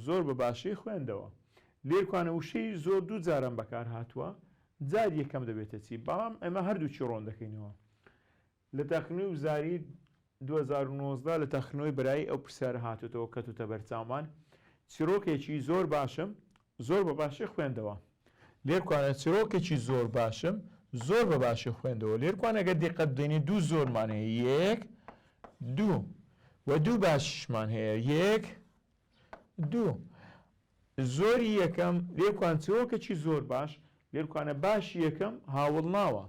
زۆر بەباشی خوێندەوە لێرکوانە وشەی زۆر دوو جارم بەکار هاتووە جار یەکەم دەبێتە چی بەڵام ئەمە هەردووچی ڕۆن دەکەینەوە لە تەخنوی وزاری 2019 لە تەخنەوەی برایی ئەو پرسیارە هاتوتەوە کەوتە بەرچاومان چیرۆکێکی زۆر باشم زۆر بەباشی خوێندەوە لێرکوانە چیرۆکێکی زۆر باشم زۆر بەباشی خوێندەوە لێرکوانە ئەگەر دیقەت بدەینێ دوو زۆرمان هەیە یەک دوو و دوو باشمان هەیە یەک دوو زۆری یەکەم لێرکوان چیرۆکێکی زۆر باش لێرکوانە باشی یەکەم هاوڵ ناوە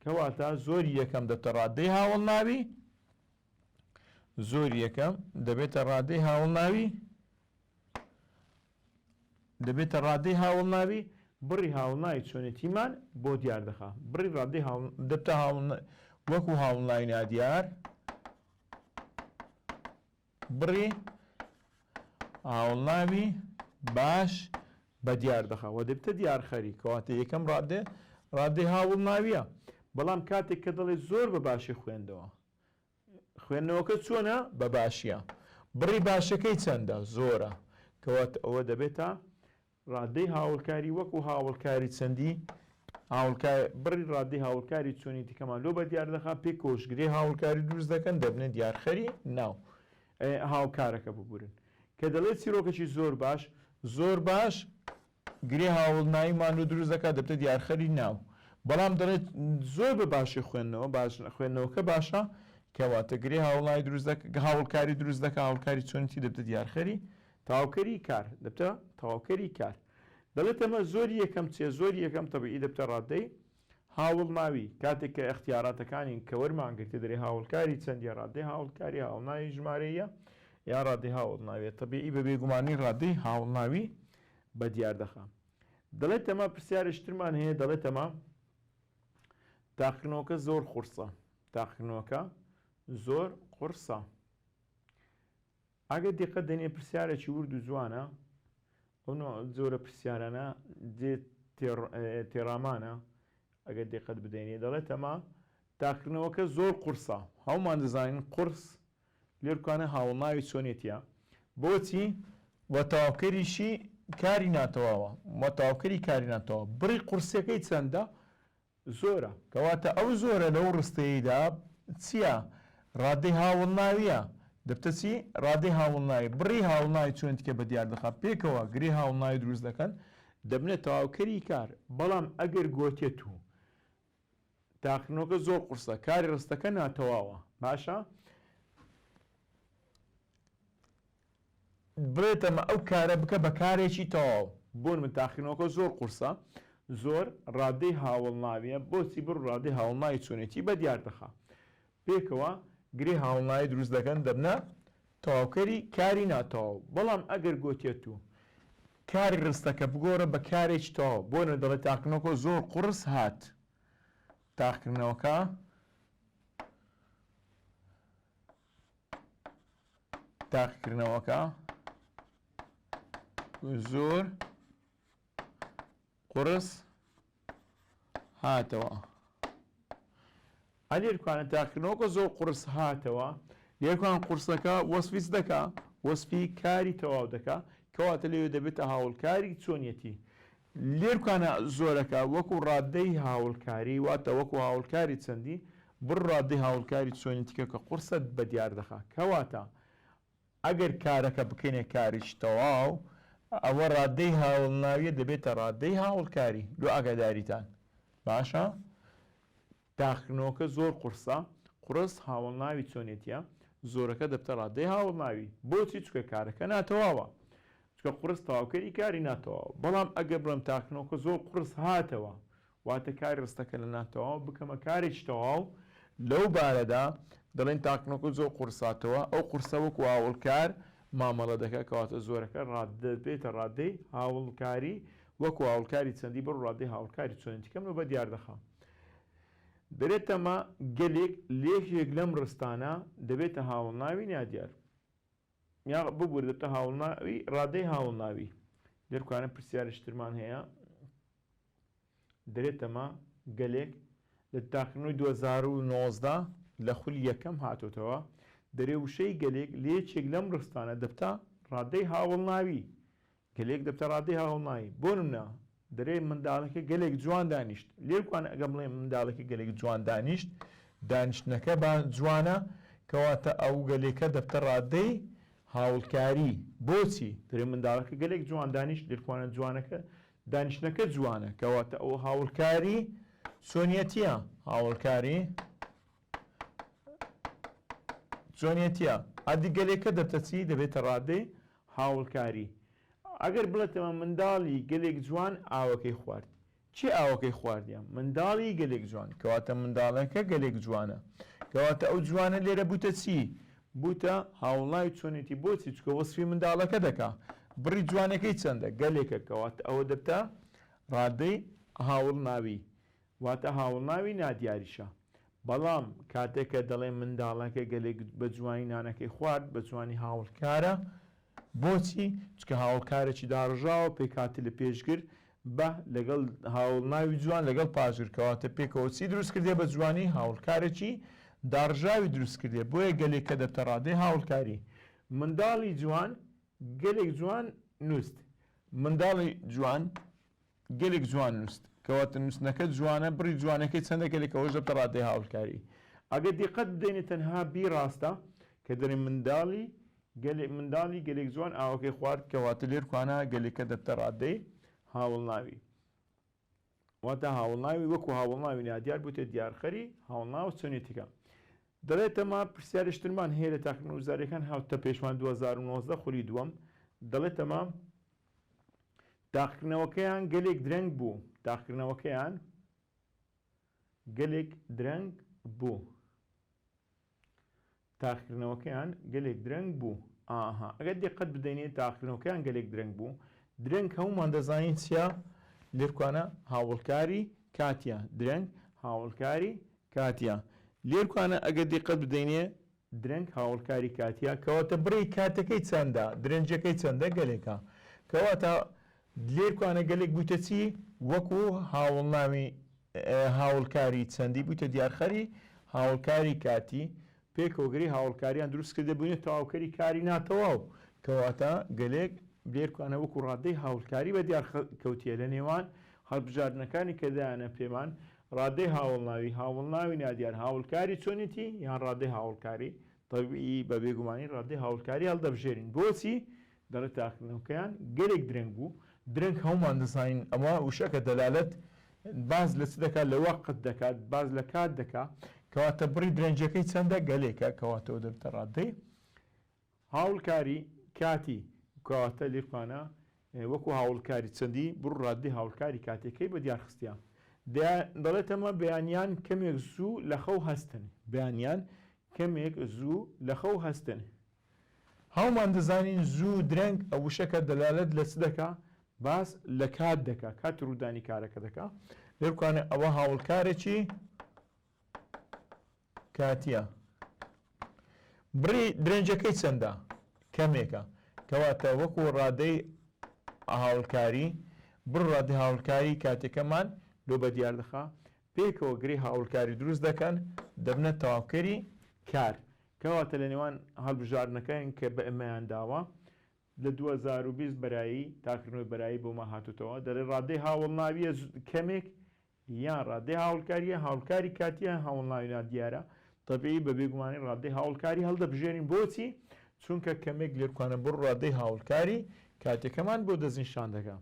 کەواتە زۆری یەکەم دەبتە ڕادەی هاوڵ ناوی زۆری یەکەم دەبێتە ڕادەی هاوڵ ناوی دەبێتە ڕادەی هاوڵ ناوی بڕی هاوڵناوی چۆنێتیمان بۆ دیار دەخا بڕی ڕادەی دەبتە وەکو هاوڵناوی نادیار بڕی هاوڵناوی باش بە دیار دەخا و دەبتە دیارخەری کەواتە یەکەم ڕادەی هاوڵ ناویە بەڵام کاتێک کە دەڵێ زۆر بە باشی خوێندەوە خوێندنەوەکە چۆنە بە باشیە بڕی باشەکەی چەندە زۆرە کەواتە ئەوە دەبێتە ڕادەی هاوڵکاری وەکو هاوڵکاری چەندی بڕی ڕادەی هاوڵکاری چۆنیتیکەمان لۆ بە دیار دەخا پێی کۆشگرێ هاوڵکاری دروست دەکەن دەبنێت دیارخەری ناو هاوکارەکە ببورن کە دەڵێت چیرۆکێکی زۆر باش گرێ هاوڵناویمان و دروست دەکات دەبتە دیارخەری ناو بەڵام دەڵێت زۆر بە باشی خوێندنەوە خوێندنەوەکە باشە کەواتە گرێ هاوڵای دروست هاوڵکاری دروست دەکە هاوڵکاری چۆنیتی دەبتە دیارخەری تاواکەری کار دەبتە تەواوکەری کار دەڵێت ئەمە زۆری یەکەم چێ زۆری یەکەم تەبیعی دەبتە ڕادەی هاوڵ ماوی کاتێک کە اختیاراتەکانی کە وەرمانگرتی دەرێ هاوڵکاری چەندی ڕادەی هاوڵکاری هاوڵناوی ژمارەیە یا ڕادەی هاوڵ ناوێت تەبیعی بە بێگومانی ڕادەی هاوڵناوی بە دیار دەخە دەڵێت ئەمە پرسیارشترمان هەیە دەڵێت ئەمە تاقیکردنەوەکە زۆر قورسە تاقیکردنەوەکە زۆر قورسە ئەگەر دقت دەنێ پرسیارێکی ورد و جوانە ئەو زۆرە پرسیارانە تێڕامانە ئەگەر دقت بدەینێ دەڵێت ئەمە تاقیکردنەوەکە زۆر قورسە هەومان دەزانین قورس لێرکانە هاوڵناوی چۆنێتە بۆچی وەتەواوکەریشی کاری ناتەواوە وەتەواوکەری کاری ناتەوە بڕی قورسەکەی چەندە زۆرە کەواتە ئەو زۆرە لەو ڕستەیەدا چییە ڕادەی هاوڵناویە دەبتە چی ڕادەی هاوڵناوی بڕی هاوڵناوی چۆنیتکە بە دیار دەخات پێکەوە گرێ هاوڵناوی دروست دەکەن دەبنێت تەواوکەری کار بەڵام ئەگەر گوتێت و تاقیکردنەوەکە زۆر قورسە کاری ڕستەکە ناتەواوە باشە بڵێت ئەمە ئەو کارە بکە بە کارێکی تەواو بۆن من تاقیکردنەوەکە زۆر قورسە زۆر ڕادەی هاوڵناویە بۆچی بڕ ڕادەی هاوڵناوی چۆنێتی بە دیار دەخا پێکەوە گرێ هاوڵناوی دروست دەکەن دەبنە تەواوکەری کاری ناتەواو بەڵام ئەگەر گوتێت و کاری ڕستەکە بگۆرە بە کارێکی تەواو بۆنە دەڵێت تاقیکردنەوەکە زۆر قورس هات تاقیکردنەوەکە زۆر قورس هاتەوە ئەلێرکوانە تاقیکردنەوەکە زۆر قورس هاتەوە لێرکوان قورسەکە وەسفیس دەکا وەسفی کاری تەواو دەکا کەواتە لێوێ دەبێتە هاوڵکاری چۆنیەتی لێرکانە زۆرەکە وەکو ڕادەی هاوڵکاری واتە وەکو هاوڵکاری چەندی بڕ ڕادەی هاوڵکاری چۆنیتیکە کە قورسەت بە دیار دەخا کەواتە ئەگەر کارەکە بکەینێ کاریش تەواو ئەوە ڕادەی هاوڵناویە دەبێتە ڕادەی هاوڵکاری لۆ ئاگاداریتان باشە تاقیکردنەوەکە زۆر قورسە قورس هاوڵناوی چۆنێتیە زۆرەکە دەبتە ڕادەی هاوڵناوی بۆچی چکە کارەکە ناتەواوە چکە قورس تەواوکەری کاری ناتەواو بەڵام ئەگەر بڵم تاقیکردنەوەکە زۆر قورس هاتەوە واتە کاری ڕستەکە لە ناتەواو بکەمە کارێکی تەواو لەو بارەدا دەڵێن تاقیکردنەوەکە زۆر قورساتەوە ئەو قورسە وەکو هاوڵکار مامەڵە دەکە کەواتە زۆرەکە دەبێتە ڕادەی هاوڵکاری وەکو هاوڵکاری چەندی بڕ ڕادەی هاوڵکاری چۆنیتیکەم بە دیار دەخام دەرێت ئەمە گەلێک لێکێک لەم ڕستانە دەبێتە هاوڵناوی نادیار یا ببوور دەبتە هاوڵناوی ڕادەی هاوڵناوی لێرکوانە پرسیارشترمان هەیە دەرێت ئەمە گەلێک لە تاقیکردنەوەی 2019 لە خولی یەکەم هاتوتەوە دەرێ وشەی گەلێک لێچێک لەم ڕستانە دەبتە ڕادەی هاوڵناوی گەلێک دەبتە ڕادەی هاوڵناوی بۆ نمونە دەرێ منداڵەکە گەلێک جوان دانیشت لێرکوان ئەگەم بڵێ منداڵەکە گەلێک جوان دانیشت دانیشتنەکە بە جوانە کەواتە ئەو گەلێکە دەبتە ڕادەی هاوڵکاری بۆچی دەرێ منداڵەکە گەلێک جوان دانیشت لێرکوانە جوانەکە دانیشتنەکە جوانە کەواتە ئەو هاوڵکاری چۆنیەتیە هاوڵکاری چۆنیەتیە ئەدی گەلێکە دەبتە چی دەبێتە ڕادەی هاوڵکاری ئەگەر بڵێتەوە منداڵی گەلێک جوان ئاوەکەی خوارد چی ئاوەکەی خواردیە منداڵی گەلێک جوان کەواتە منداڵەکە گەلێک جوانە کەواتە ئەو جوانە لێرە بوتە چی بوتە هاوڵناوی چۆنێتی بۆچی چکە وەسفی منداڵەکە دەکا بڕی جوانەکەی چەندە گەلێکە کەواتە ئەوە دەبتە ڕادەی هاوڵناوی واتە هاوڵناوی نادیاریشە بەڵام کاتێکە دەڵێ منداڵەکە گەلێک بە جوانی نانەکەی خوارد بە جوانی هاوڵکارە بۆچی چکە هاوڵکارێکی داڕژاوە پێکاتی لە پێشگر بە لەگەڵ هاوڵناوی جوان لەگەڵ پاژگر کەواتە پێکەوە چی دروست کردێ بە جوانی هاوڵکارێکی داڕژاوی دروست کردێ بۆیە گەلێکە دەبتە ڕادەی هاوڵکاری منداڵی جوان گەلێک جوان نووست منداڵی جوان گەلێک جوان نووست کەواتە نووستنەکە جوانە بڕی جوانەکەی چەندە گەلێکەوەش دەبتە ڕادەی هاوڵکاری ئەگەر دیقەت بدەینێت تەنها بی ڕاستە کە دەرێ منداڵی گەلێک جوان ئاوەکەی خوارد کەواتە لێرکوانە گەلێکە دەبتە ڕادەی هاوڵناوی واتە هاوڵناوی وەکو هاوڵناوی نادیار بووتە دیارخەری هاوڵناو چۆنیێتیکە دەڵێتەمە پرسیارشترمان هەیە لە تاقیکردنەوە وزارەکان هاوتە پێشمان 2019 خولی دووەم دەڵێتەمە تاقیکردنەوەکەیان گەلێک درەنگ بوو تاقیکردنەوەکەیان گەلێک درەنگ بوو تاقیکردنەوەکەیان گەلێک درەنگ بوو ئاها ئەگەر دقت بدەینێت تاقیکردنەوەکەیان گەلێک درەنگ بوو درەنگ هەمومان دەزانین چیە لێرکوانە هاوڵکاری کاتیە درەنگ هاوڵکاری کاتیە لێرکوانە ئەگەر دقت بدەینێ درەنگ هاوڵکاری کاتیە کەواتە بڕی کاتەکەی چەندە درەنجەکەی چەندە گەلێکە کەواتە لێرکوانە گەلێک بووتە چی وەکو هاوڵناوی هاوڵکاری چەندی بووتە دیارخەری هاوڵکاری کاتی پێکۆگری هاوڵکاریان دروست کردە بوونێت تەواوکەری کاری ناتەواو کەواتە گەلێک لێرکوانە وەکو ڕادەی هاوڵکاری بە دیارکەوتیە لە نێوان هەڵبژاردنەکانی کەدایانە پێمان ڕادەی هاوڵناوی نادیار هاوڵکاری چۆنیتی یان ڕادەی هاوڵکاری تەبیعی بە بێگومانی ڕادەی هاوڵکاری هەڵدەبژێرین بۆچی دەڵێت تاقیکردنەوەکەیان گەلێک درەنگ بوو درەنگ هەمومان دەزانین ئەمە وشەکە دەلالەت باز لە چ دەکات لە وەقت دەکات باز لە کات دەکات کەواتە بڕی درەنجەکەی چەندە گەلێکە کەواتەوە دەبتە ڕادەی هاوڵکاری کاتی کەواتە لێرکوانە وەکو هاوڵکاری چەندی بڕ ڕادەی هاوڵکاری کاتێکەکەی بە دیارخستیان دەڵێت ئەمە بەیانیان کەمێک زوو لە خەو هەستن بەیانیان کەمێک زوو لە خەو هەستن هەومان دەزانین زوو درەنگ ئەو وشەکە دەلالەت لە چ دەکا باس لە کات دەکا کات ڕوودانی کارەکە دەکا لێرکوانە ئەوە هاوڵکارێکی کاتیە بڕی درەنجەکەی چەندە کەمێکە کەواتە وەکو ڕادەی هاوڵکاری بڕ ڕادەی هاوڵکاری کاتێکەمان لۆ بە دیار دەخا پێکەوە گرێ هاوڵکاری دروست دەکەن دەبنە تەواوکەری کار کەواتە لە نێوان هەڵبژاردنەکەیان کە بە ئەمەیان داوە لە 2020 بەرایی تاکردنەوەی بەرایی بۆمە هاتوتەوە دەڵێ ڕادەی هاوڵناویە کەمێک یان ڕادەی هاوڵکاریە هاوڵکاری کاتیە هاوڵناوی نادیارە تەبیعی بە بێگومانی ڕادەی هاوڵکاری هەڵدەبژێرین بۆچی چونکە کەمێک لێرکوانە بڕ ڕادەی هاوڵکاری کاتێکەمان بۆ دەستنیشان دەکا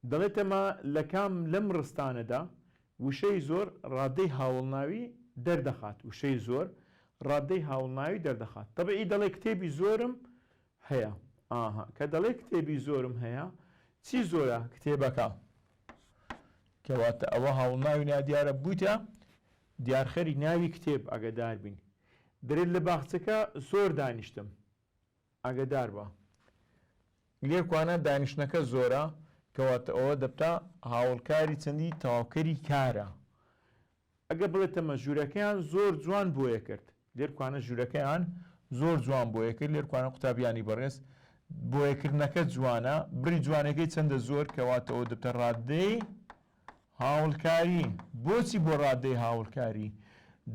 دەڵێتەمە لە کام لەم ڕستانەدا وشەی زۆر ڕادەی هاوڵناوی دەردەخات وشەی زۆر ڕادەی هاوڵناوی دەردەخات تەبیعی دەڵێ کتێبی زۆرم هەیە ئاها کە دەڵێ کتێبی زۆرم هەیە چی زۆرە کتێبەکە کەواتە ئەوە هاوڵناوی نادیارە بوویتە دیارخەری ناوی کتێب ئەگەدار بین دەرێت لە باخچەکە زۆر دانیشتم ئەگەدار بە لێرکوانە دانیشتنەکە زۆرە کەواتە ئەوە دەبتا هاوڵکاری چەندی تەواوکەری کارە ئەگە بڵێتەمە ژوورەکەیان زۆر جوان بۆیە کرد لێرکوانە ژوورەکەیان زۆر جوان بۆیە کرد لێرکوانە قوتابیانی بەڕێز بۆیەکردنەکە جوانە بری جوانەکەی چەندە زۆر کەواتە ئەوە دەبتە ڕادەی هاوڵکاری بۆچی بۆ ڕادەی هاوڵکاری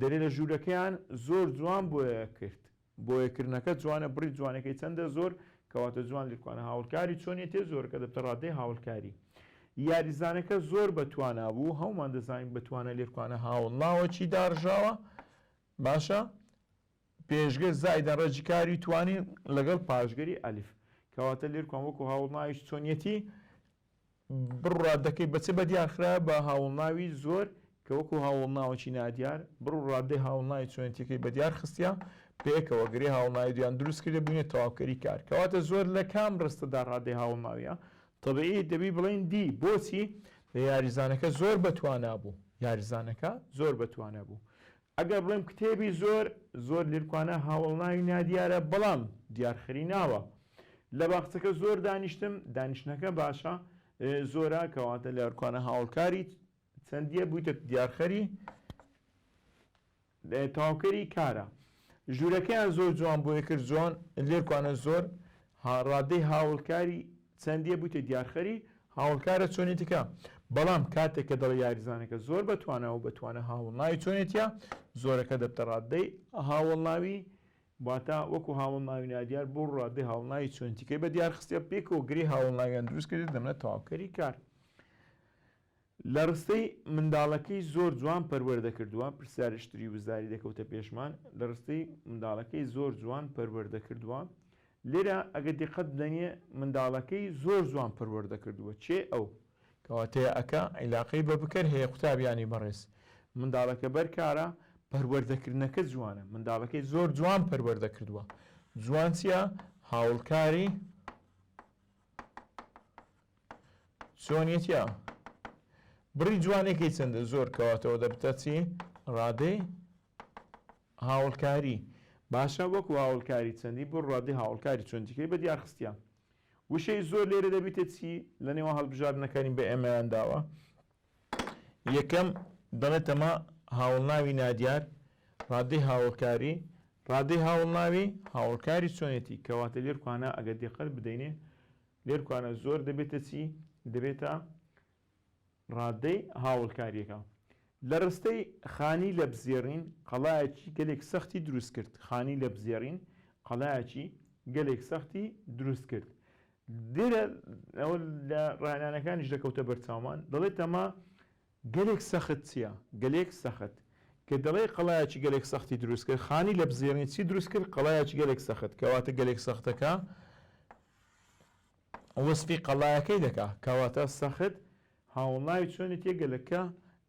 دەرێ لە ژوورەکەیان زۆر جوان بۆیە کرد بۆیەکردنەکە جوانە بری جوانەکەی چەندە زۆر کەواتە جوان لێرکوانە هاوڵکاری چۆنێتێ زۆرکە دەبتە ڕادەی هاوڵکاری یاریزانەکە زۆر بەتوانا بوو هەومان دەزانین بەتوانە لێرکوانە هاوڵناوەکی داڕژاوە باشە پێشگە زایدە ڕەجیکاری توانین لەگەڵ پاشگەری ئەلیف کەواتە لێرکوان وەکو هاوڵناویش چۆنیەتی بڕادەکەی بەچە بە دیارخرا بە هاوڵناوی زۆر کە وەکو هاوڵناوەکی نادیار بڕ ڕادەی هاوڵناوی چۆنیەتەکەی بە دیار خستیە پێکەوە گرێ هاوڵناوی دویان دروست کردە بوونێت تەواوکەری کار کەواتە زۆر لە کام ڕستەدا ڕادەی هاوڵناویە تەبیعی دەبی بڵین دی بۆچی لە یاریزانەکە زۆر بەتوانا بوو یاریزانەکە زۆر بەتوانا بوو ئەگەر بڵێم کتێبی زۆر لێرکوانە هاوڵناوی نادیارە بەڵام دیارخەری ناوە لە باخچەکە زۆر دانیشتم دانیشتنەکە باشە زۆرە کەواتە لێرکوانە هاوڵکاری چەندیە بوویتە دیارخەری تەواوکەری کارە ژوورەکەیان زۆر جوان بۆیە کرد جوان لێرکوانە زۆر ڕادەی هاوڵکاری چەندیە بوویتە دیارخەری هاوڵکارە چۆنێتەکە بەڵام کاتێک کە دەڵی یاریزانەکە زۆر بەتوانەوە بەتوانە هاوڵناوی چۆنێتە زۆرەکە دەبتە ڕادەی هاوڵناوی واتە وەکو هاوڵناوی نادیار بۆ ڕادەی هاوڵناوی چۆنتیکەی بە دیارخستە پێکەوە گرێ هاوڵناویان دروست کرد دەمنە تەواوکەری کار لە ڕستەی منداڵەکەی زۆر جوان پەروەردە کردووە پرسیارشتری وزاری دەکەوتە پێشمان لە ڕستەی منداڵەکەی زۆر جوان پەروەردە کردووە لێرە ئەگە دقت بدەنیە منداڵەکەی زۆر جوان پەروەردە کردووە چێ ئەو کەواتەیە ئەکە عیلاقەی بە بکەر هەیە قوتابیانی بەڕێز منداڵەکە بەرکارە پەروەردەکردنەکە جوانە منداڵەکەی زۆر جوان پەروەردە کردووە جوان چییە هاوڵکاری چۆنیەتە بڕی جوانێکی چەندە زۆر کەواتەوە دەبتە چی ڕادەی هاوڵکاری باشە وەکو هاوڵکاری چەندی بۆ ڕادەی هاوڵکاری چۆنجیکەی بە دیارخستیە وشەی زۆر لێرە دەبێتە چی لە نێوە هەڵبژاردنەکانی بە ئێمەیان داوە یەکەم دەڵێت ئەمە هاوڵناوی نادیار ڕادەی هاوڵکاری ڕادەی هاوڵناوی هاوڵکاری چۆنێتی کەواتە لێرکوانە ئەگەر دقت بدەینێ لێرکوانە زۆر دەبێتە چی دەبێتە ڕادەی هاوڵکاریەکە لە ڕستەی خانی لە بزێڕین قەڵایەکی گەلێک سەختی دروست کرد خانی لە بزێڕین قەڵایەکی گەلێک سەختی دروست کرد دیرە ئەوە لە ڕاهێنانەکانیش دەکەوتە بەرچاومان دەڵێت ئەمە گەلێک سەخت چییە گەلێک سەخت کە دەڵێ قەڵایەکی گەلێک سەختی دروست کرد خانی لە بزێڕین چی دروست کرد قەڵایەکی گەلێک سەخت کەواتە گەلێک سەختەکە وەسفی قەڵایەکەی دەکا کەواتە سەخت هاوڵناوی چۆنێتی گەلەکە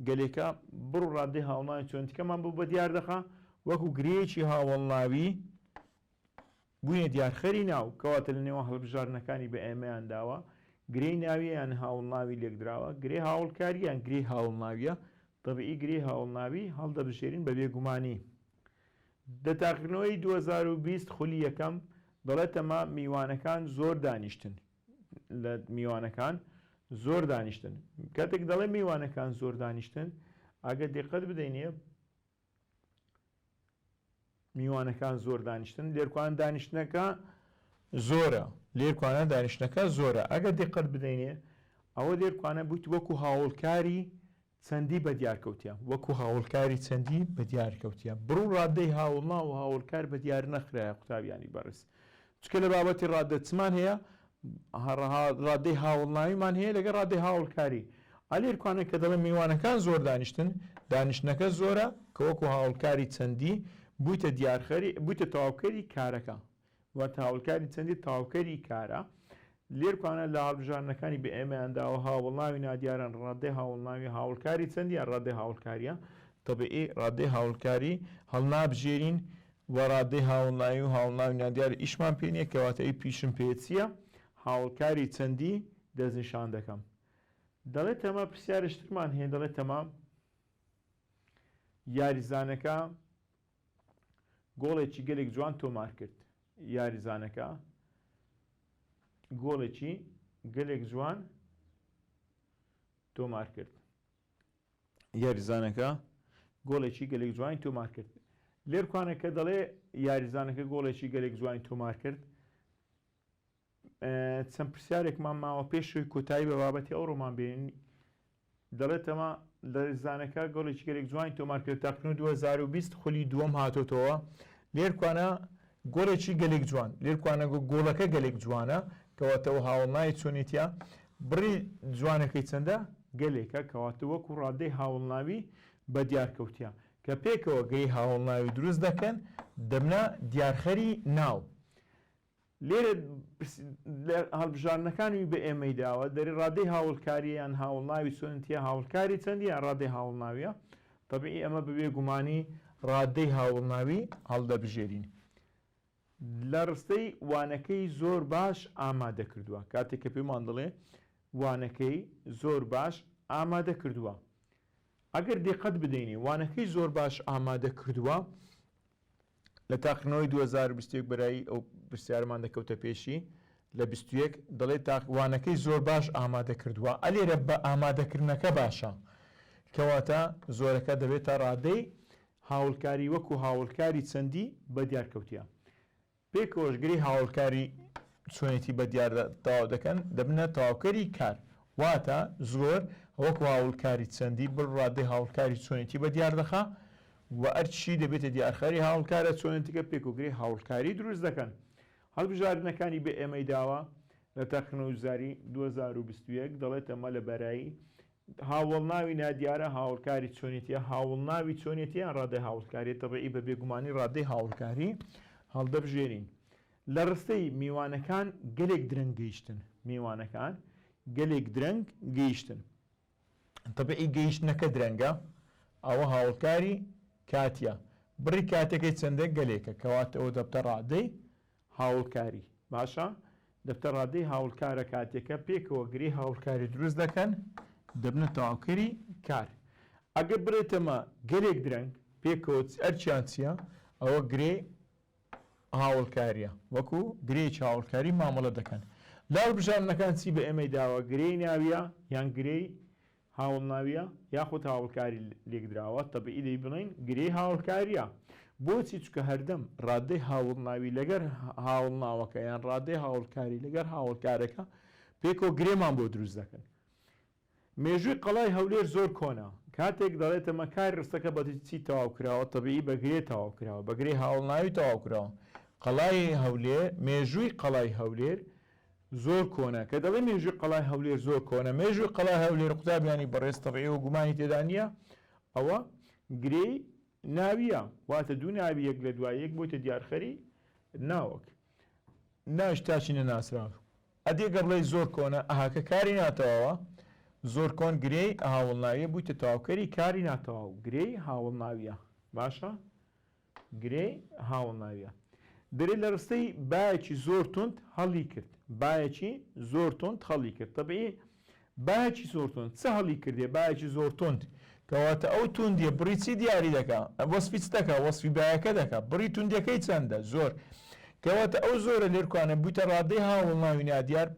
گەلێکە بڕ ڕادەی هاوڵناوی چۆنتیکەمان بوو بە دیار دەخا وەکو گرەیەکی هاوڵناوی بووینە دیارخەری ناو کەواتە لە نێوە هەڵبژاردنەکانی بە ئێمەیان داوە گرەی ناوییان هاوڵناوی لێکدراوە گرێ هاوڵکاریان گرێ هاوڵناویە طبعی گرێ هاوڵناوی هەڵدەبژێرین بە بێگومانی دەتاقیکردنەوەی 2020 خولی یەکەم دەڵێت ئەمە میوانەکان زۆر دانیشتن لە میوانەکان زۆر دانیشتن کاتێک دەڵێ میوانەکان زۆر دانیشتن ئەگەر دقت بدەینێ میوانەکان زۆر دانیشتن لێرکوان دانیشتنەکە زۆرە لێرکوانە دانیشتنەکە زۆرە ئەگەر دقت بدەینێ ئەوە لێرکوانە بوویت وەکو هاوڵکاری چەندی بە دیارکەوتیە وەکو هاوڵکاری چەندی بە دیارکەوتیە بڕوو ڕادەی هاوڵنا و هاوڵکار بە دیار نەخرایە قوتابیانی بەڕێز چکە لە بابەتی ڕادە چمان هەیە ڕادەی هاوڵناویمان هەیە لەگە ڕادەی هاوڵکاری ئالێرکوانە کە دەڵێن میوانەکان زۆر دانیشتن دانیشتنەکە زۆرە کە وەکو هاوڵکاری چەندی بوویتە دیارخەری بوویتە تەواوکەری کارەکە واتە هاوڵکاری چەندی تەواوکەری کارە لێرکوانە لە هەڵبژاردنەکانی بە ئێمەیانداوە هاوڵناوی نادیاران ڕادەی هاوڵناوی هاوڵکاری چەندی ڕادەی هاوڵکاریە طبعی ڕادەی هاوڵکاری هەڵنابژێرین و ڕادەی هاوڵناوی و هاوڵناوی نادیار ئیشمان پێ نییە کەواتە ئەی پیشم پێچیە هاوڵکاری چەندی دەستنیشان دەکەم دەڵێت ئەمە پرسیارشترمان هەیە دەڵێت ئەمە یاریزانەکە گۆڵێکی گەلێک جوان تۆمار کرد یاریزانەکە گۆڵێکی گەلێک جوان تۆمار کرد یاریزانەکە گۆڵێکی گەلێک جوانی تۆمار کرد لێرکوانەکە دەڵێ یاریزانەکە گۆڵێکی گەلێک جوانی تۆمار کرد چەند پرسیارێکمان ماوە پێشوی کۆتایی بە بابەتی ئەو ڕۆمان بێنین دەڵێت ئەمە یاریزانەکە گۆڵێکی گەلێک جوانی تۆمار کرد تاقیکردنەوەی 2020 خولی دووەم هاتۆتەوە لێرکوانە گۆڵێکی گەلێک جوان لێرکوانە گۆڵەکە گەلێک جوانە کەواتەوە هاوڵناوی چۆنیتە بڕی جوانەکەی چەندە گەلێکە کەواتە وەکو ڕادەی هاوڵناوی بە دیارکەوتیە کە پێکەوە گەی هاوڵناوی دروست دەکەن دەبنە دیارخەری ناو لێرە هەڵبژاردنەکانی بە ئێمەی داوە دەری ڕادەی هاوڵکاریان هاوڵناوی چۆنتیە هاوڵکاری چەندی یان ڕادەی هاوڵناویە طبعی ئەمە بەبێ گومانی ڕادەی هاوڵناوی هەڵدەبژێرین لە ڕستەی وانەکەی زۆر باش ئامادە کردووە کاتێک کە پێمان دەڵێ وانەکەی زۆر باش ئامادە کردووە ئەگەر دقت بدەینێ وانەکەی زۆر باش ئامادە کردووە لە تاقیکردنەوەی 2021 بەرایی ئەو پرسیارمان دەکەوتە پێشی لە 21 دەڵێت وانەکەی زۆر باش ئامادە کردووە ئەلێرە بە ئامادەکردنەکە باشە کەواتە زۆرەکە دەبێتە ڕادەی هاوڵکاری وەکو هاوڵکاری چەندی بە دیارکەوتیە پێکەوەشگری هاوڵکاری چۆنێتی بە دیار تەواو دەکەن دەبنە تەواوکەری کار واتە زۆر وەکو هاوڵکاری چەندی بڕ ڕادەی هاوڵکاری چۆنێتی بە دیار دەخا و ئەرچی دەبێتە دیارخەری هاوڵکارە چۆنێتیکە پێکوگری هاوڵکاری دروست دەکەن هەڵبژاردنەکانی بە ئێمەی داوە لە تاقیکردنەوەی وزاری 2021 دەڵێت ئەمە لە بەرایی هاوڵناوی نادیارە هاوڵکاری چۆنێتیە هاوڵناوی چۆنێتیان ڕادەی هاوڵکاری طبعی بە بێگومانی ڕادەی هاوڵکاری هەڵدەبژێرین لە ڕستەی میوانەکان گەلێک درەنگ گەیشتن میوانەکان gelek درەنگ گەیشتن طبعی گەیشتنەکە درەنگە ئەوە هاوڵکاری کاتیە بڕی کاتەکەی چەندە گەلێکە کەواتە ئەوە دەبتە ڕادەی هاوڵکاری باشە دەبتە ڕادەی هاوڵکارە کاتێکە پێکەوە گرێ هاوڵکاری دروست دەکەن دەبنە تەواوکەری کار ئەگە برێتەمە گەلێک درەنگ پێکەوە ئەرچیان چییە ئەوە گرێ هاوڵکاریە وەکو گرێی هاوڵکاری مامەڵە دەکەن لاو بژانەکان چی بە ئێمەی داوە گرێی ناویە یان گرێی هاوڵ ناویە یاخود هاوڵکاری لێکدراوە تەبیعی دەی بڵین گرێی هاوڵکاریە بۆچی چکە هەردەم ڕادەی هاوڵ ناوی لەگەر هاوڵ ناوەکە یان ڕادەی هاوڵکاری لەگەر هاوڵکارەکە پێکەوە گرێمان بۆ دروست دەکەن مێژووی قەڵای هەولێر زۆر کۆنا کاتێک دەڵێتەمە کاری ڕستەکە بە چی تەواو کراوە تەبیعی بە گرێ تەواو کراوە بە گرێی هاوڵ ناوی تەواو کراوە قەڵای هەولێر مێژووی قەڵای هەولێر زۆر کۆنە کە دەڵێ مێژووی قەڵای هەولێر زۆر کۆنە مێژووی قەڵای هەولێر قوتابیانی بەڕێز تەبیعی و گومانی تێدا نییە ئەوە گرێی ناویە واتە دوو ناوی یەک لە دوای یەک بۆتە دیارخەری ناوەک ناشتاچی نەناسراوە ئەدێگە بڵێ زۆر کۆنە ئاهاکە کاری ناتەواوە زۆر کۆن گرێی هاوڵناویە بوویتە تەواوکەری کاری ناتەواو گرێی هاوڵناویە باشە گرێی هاوڵناویە دەرێت لە ڕستەی باەکی زۆر تند هەڵی کرد باەکی زۆر تند هەڵی کرد تەبیعی باەکی زۆر تند چه هەڵی کردێ باەکی زۆر تند کەواتە ئەو توندیە بڕی چی دیاری دەکا وەسفی چ دەکا وەسفی باەکە دەکا بڕی توندەکەی چەندە زۆر کەواتە ئەو زۆرە لێرکوانە بوویتە ڕادەی هاوڵناوی نادیار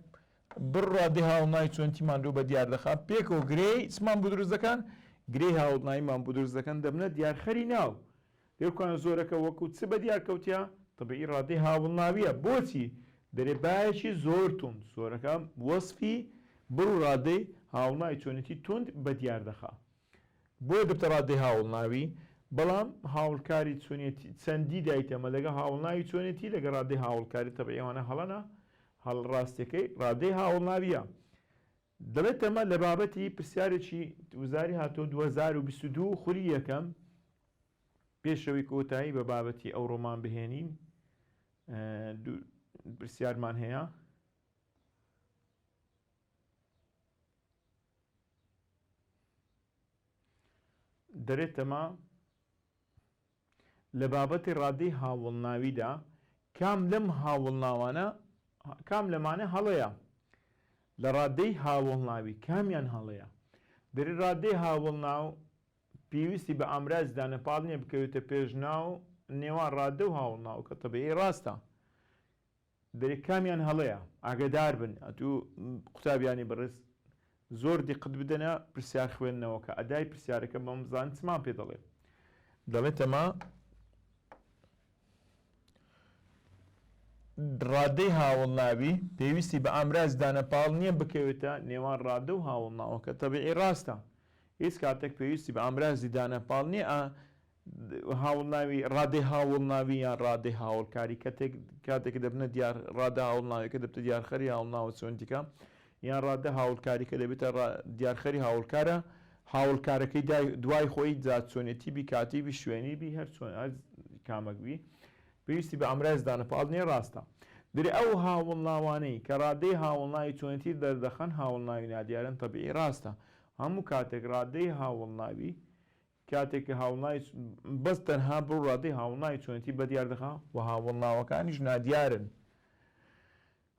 بڕ ڕادەی هاوڵناوی چۆنتیمان دوو بە دیار دەخات پێکەوە گرێی چمان بۆ دروست دەکەن گرێی هاوڵناویمان بۆ دروست دەکەن دەبنە دیارخەری ناو لێرکوانە زۆرەکە وەکو چ بە دیار کەوتیا طبعی ڕادەی هاوڵناویە بۆچی دەرێ باەکی زۆر تند زۆرەکە وەسفی بڕ ڕادەی هاوڵناوی چۆنێتی تند بە دیار دەخا بۆ دەبتە ڕادەی هاوڵناوی بەڵام هاوڵکاری چۆنێتی چەندی دایتەمە لەگە هاوڵناوی چۆنێتی لەگە ڕادەی هاوڵکاری تەبعی ئەوانە هەڵەنە هەڵڕاستەکەی ڕادەی هاوڵناویە دەڵێت ئەمە لە بابەتی پرسیارێکی وزاری هاتۆ 2022 خولی یەکەم پێشەوەی کۆتایی بە بابەتی ئەو ڕۆمان بهێنین پرسیارمان هەیە دەرێتەمە لە بابەتی ڕادەی هاوڵناویدا کام لەم هاوڵناوانە کام لەمانە هەڵەیە لە ڕادەی هاوڵناوی کامیان هەڵەیە دەری ڕادەی هاوڵناو پێویستی بە ئامراز دانەپاڵ نییە بکەوێتە پێشناو نێوان ڕادە و هاوڵناو کە تەبیعی ڕاستە دەری کامیان هەڵەیە ئاگدار بن ئەتوو قوتابیانی بەڕێز زۆر دیقت بدەنە پرسیار خوێندنەوە کە ئەدای پرسیارەکە بەم زان چمان پێ دەڵێ دەڵێتەمە ڕادەی هاوڵناوی پێویستی بە ئامراز دانەپاڵ نییە بکەوێتە نێوان ڕادە و هاوڵناوە کە تەبیعی ڕاستە هیچ کاتێک پێویستی بە ئامرازی دانەپاڵ نییە هاوڵناوی ڕادەی هاوڵناوی یان ڕادەی هاوڵکاری کاتێک دەبنە دیار ڕادە هاوڵناویەکە دەبتە دیارخەری هاوڵناوە چۆنتیکە یان ڕادە هاوڵکاریکە دەبێتە دیارخەری هاوڵکارە هاوڵکارەکەی دوای خۆی جات چۆنێتی بی کاتی بی شوێنی بی هەر چۆن کامەک بی پێویستی بە ئامراز دانەپاڵ نییە ڕاستە دەری ئەو هاوڵناوانەی کە ڕادەی هاوڵناوی چۆنێتی دەردەخەن هاوڵناوی نادیارن تەبیعی ڕاستە هەموو کاتێک ڕادەی هاوڵناوی کاتێکی هاوڵناوی بەس تەنها بڕ ڕادەی هاوڵناوی چۆنێتی بەدیار دەخا و هاوڵناوەکانیش نادیارن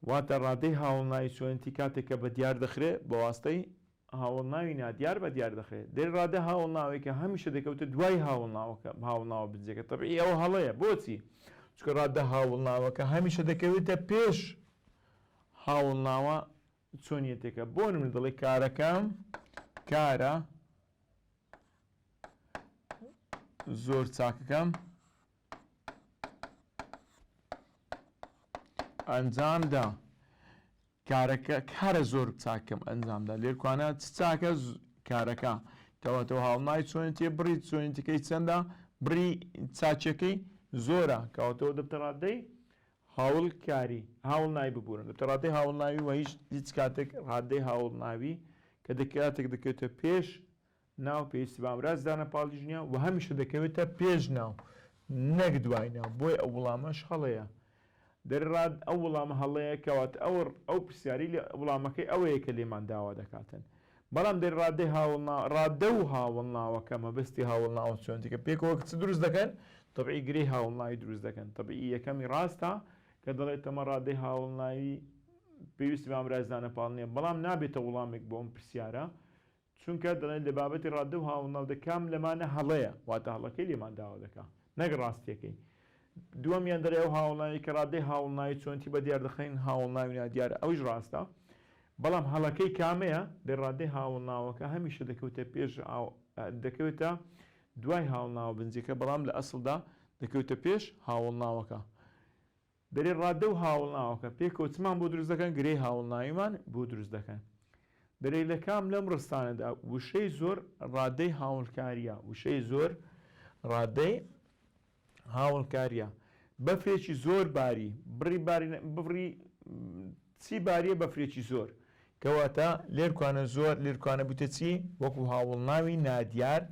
واتە ڕادەی هاوڵناوی چۆنێتی کاتێکە بەدیار دەخرێت بە واستەی هاوڵناوی نادیار بەدیار دەخرێت دەری ڕادە هاوڵناوی کە هەمیشە دەکەوتە دوای هاوڵناوە بجێکە تەبیعی ئەوە هەڵەیە بۆچی چکە ڕادە هاوڵناوەکە هەمیشە دەکەوێتە پێش هاوڵناوە چۆنیەتێکە بۆ من دڵی کارەکەم کارە زۆر چاکەکەم ئەنجامدا کارە زۆر چاکەم ئەنجامدا لێرکوانە چ چاکە کارەکە کەواتەوە هاوڵناوی چۆنێتی بڕی چۆنێتەکەی چەندە بڕی چاچەکەی زۆرە کەواتەوە دەبتە ڕادەی هاوڵکاری هاوڵناوی ببوورن دەبتە ڕادەی هاوڵناوی و هیچ کاتێک ڕادەی هاوڵناوی کە کاتێک دەکەوێتە پێش ناو پێویستی بە ئامراز دانەپاڵیش نییە و هەمیشە دەکەوێتە پێش ناو نەک دوای ناو بۆی ئەو وڵامەش هەڵەیە دەرڕاد ئەو وەڵامە هەڵەیە کەوات ئەو پرسیاری لە وەڵامەکەی ئەوەیە کە لێمان داوا دەکاتن بەڵام دەرڕادەی ڕادە و هاوڵناوەکە مەبەستی هاوڵناوە چۆنتیکە پێکەوە کچ دروست دەکەن طبعی گرەی هاوڵناوی دروست دەکەن طبعی یەکەمی ڕاستە کە دەڵێت تەمە ڕادەی هاوڵناوی پێویستی بە ئامرازدانە پاڵ نییە بەڵام نابێتە وەڵامێک بۆ ئەم پرسیارە چونکە دەڵێن لە بابەتی ڕادە و هاوڵناو دەکام لەمانە هەڵەیە واتە هەڵەکەی لێمان داوا دەکات نەک ڕاستیەکەی دووەمیان دەرێ ئەو هاوڵناوی کە ڕادەی هاوڵناوی چۆنتی بە دیار دەخەین هاوڵناوی نادیارە ئەوش ڕاستە بەڵام هەڵەکەی کامەیە دەڕادەی هاوڵناوەکە هەمیشە دەکەوتە پێش دەکەوێتە دوای هاوڵناوە بنجەکە بەڵام لە ئەسڵدا دەکەوتە پێش هاوڵناوەکە دەرێ ڕادە و هاوڵناوەکە پێکەوتمان بۆ دروست دەکەن گرەی هاوڵناویمان بۆ دروست دەکەن دەرێ لە کام لەم ڕستانەدا وشەی زۆر ڕادەی هاوڵکاریە وشەی زۆر ڕادەی هاوڵکاریە بەفرێکی زۆر باری بڕی چی باریە بەفرێکی زۆر کەواتە لێرکوانە زۆر لێرکوانە بوتە چی وەکو هاوڵناوی نادیار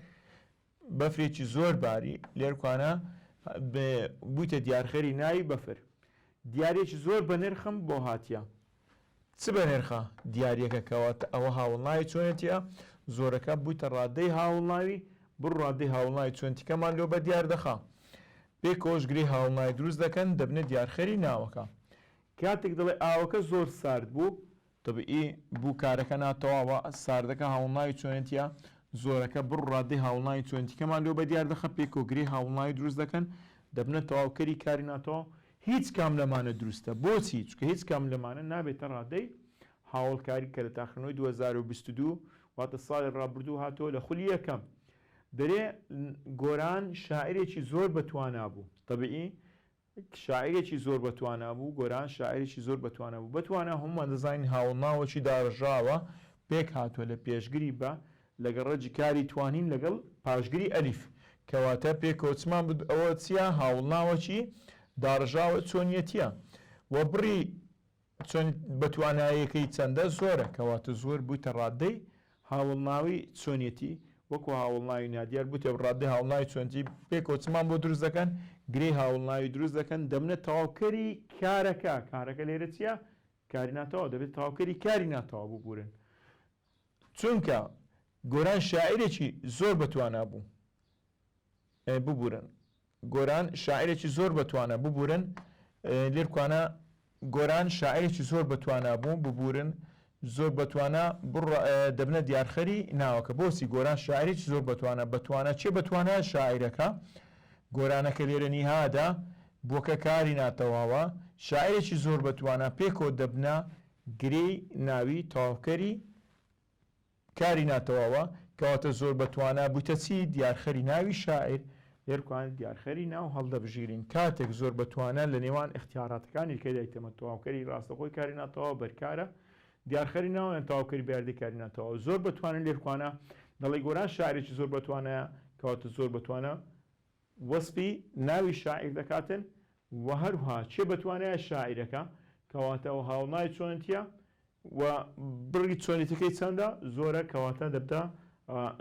بەفرێکی زۆر باری لێرکوانە بوویتە دیارخەری ناوی بەفر دیارێکی زۆر بە نرخم بۆ هاتیە چ بە نرخە دیارەکە کەواتە ئەوە هاوڵناوی چۆنێتیە زۆرەکە بوویتە ڕادەی هاوڵناوی بڕ ڕادەی هاوڵناوی چۆنتیکەمان لۆ بە دیار دەخا پێکەوەش گرەی هاوڵناوی دروست دەکەن دەبنە دیارخەری ناوەکە کاتێک دەڵێ ئاوەکە زۆر سارد بوو طبعی بوو کارەکە ناتەواوە ساردەکە هاوڵناوی چۆنێتیە زۆرەکە بڕ ڕادەی هاوڵناوی چۆنتیکەمان لۆ بە دیار دەخە پێکەوە گرەی هاوڵناوی دروست دەکەن دەبنە تەواوکەری کاری ناتەوە هیچ کام لەمانە دروستە بۆچی چکە هیچ کام لەمانە نابێتە ڕادەی هاوڵکاری کە لە تاخنەوەی 2022 واتە ساڵی ڕابردوو هاتۆ لە خولی یەکەم دەرێ گۆران شاعرێکی زۆر بەتوانا بوو طبعی شاعرێکی زۆر بەتوانا بوو گۆران شاعرێکی زۆر بەتوانا بوو بەتوانا هەمومان دەزانین هاوڵناوەکی داڕژاوە پێک هاتووە لە پێشگری بە لەگەڵ ڕەجی کاری توانین لەگەڵ پاشگری ئەلیف کەواتە پێکەوتمان ئەوە چیە هاوڵناوەکی داڕژاوە چۆنیەتیە وە بڕی چۆن بەتوانایەکەی چەندە زۆرە کەواتە زۆر بوویتە ڕادەی هاوڵناوی چۆنیەتی وەکو هاوڵناوی نادیار بووتە ڕادەی هاوڵناوی چۆنتی پێکەوتمان بۆ دروست دەکەن گرەی هاوڵناوی دروست دەکەن دەبنە تەواوکەری کارەکە لێرە چیە کاری ناتەوە دەبێت تەواوکەری کاری ناتەوە ببورن چونکە گۆران شاعرێکی زۆر بەتوانا بوو ببورن گۆران شاعرێکی زۆر بەتوانە ببورن لێرکوانە گۆران شاعرێکی زۆر بەتوانا بوو ببورن زۆر بەتوانە دەبنە دیارخەری ناوەکە بۆسی گۆران شاعرێکی زۆر بەتوانە چێ بەتوانە شاعیرەکە گۆرانەکە لێرە نیهادا بۆکە کاری ناتەواوە شاعرێکی زۆر بەتوانە پێکەوە دەبنە گرەی ناوی تەواوکەری کاری ناتەواوە کەواتە زۆر بەتوانە بووتە چی دیارخەری ناوی شاعر لێرکوان دیارخەری ناو هەڵدەبژیرین کاتێک زۆر بەتوانە لە نێوان اختیاراتەکانی کە دایتەمە تەواوکەری ڕاستەخۆی کاری ناتەواوە بەرکارە دیارخەری ناویان تەواوکەری بەیاردەی کاری ناتەواوە زۆر بەتوانن لێرکوانە دەڵێ گۆران شاعرێکی زۆر بەتوانەیە کەواتە زۆر بەتوانە وەسفی ناوی شاعیر دەکاتن و هەروها چێ بەتوانەیە شاعیرەکە کەواتە و هاوڵناوی چۆنتیە و بڕی چۆنیەتەکەی چەندە زۆرە کەواتە دەبدا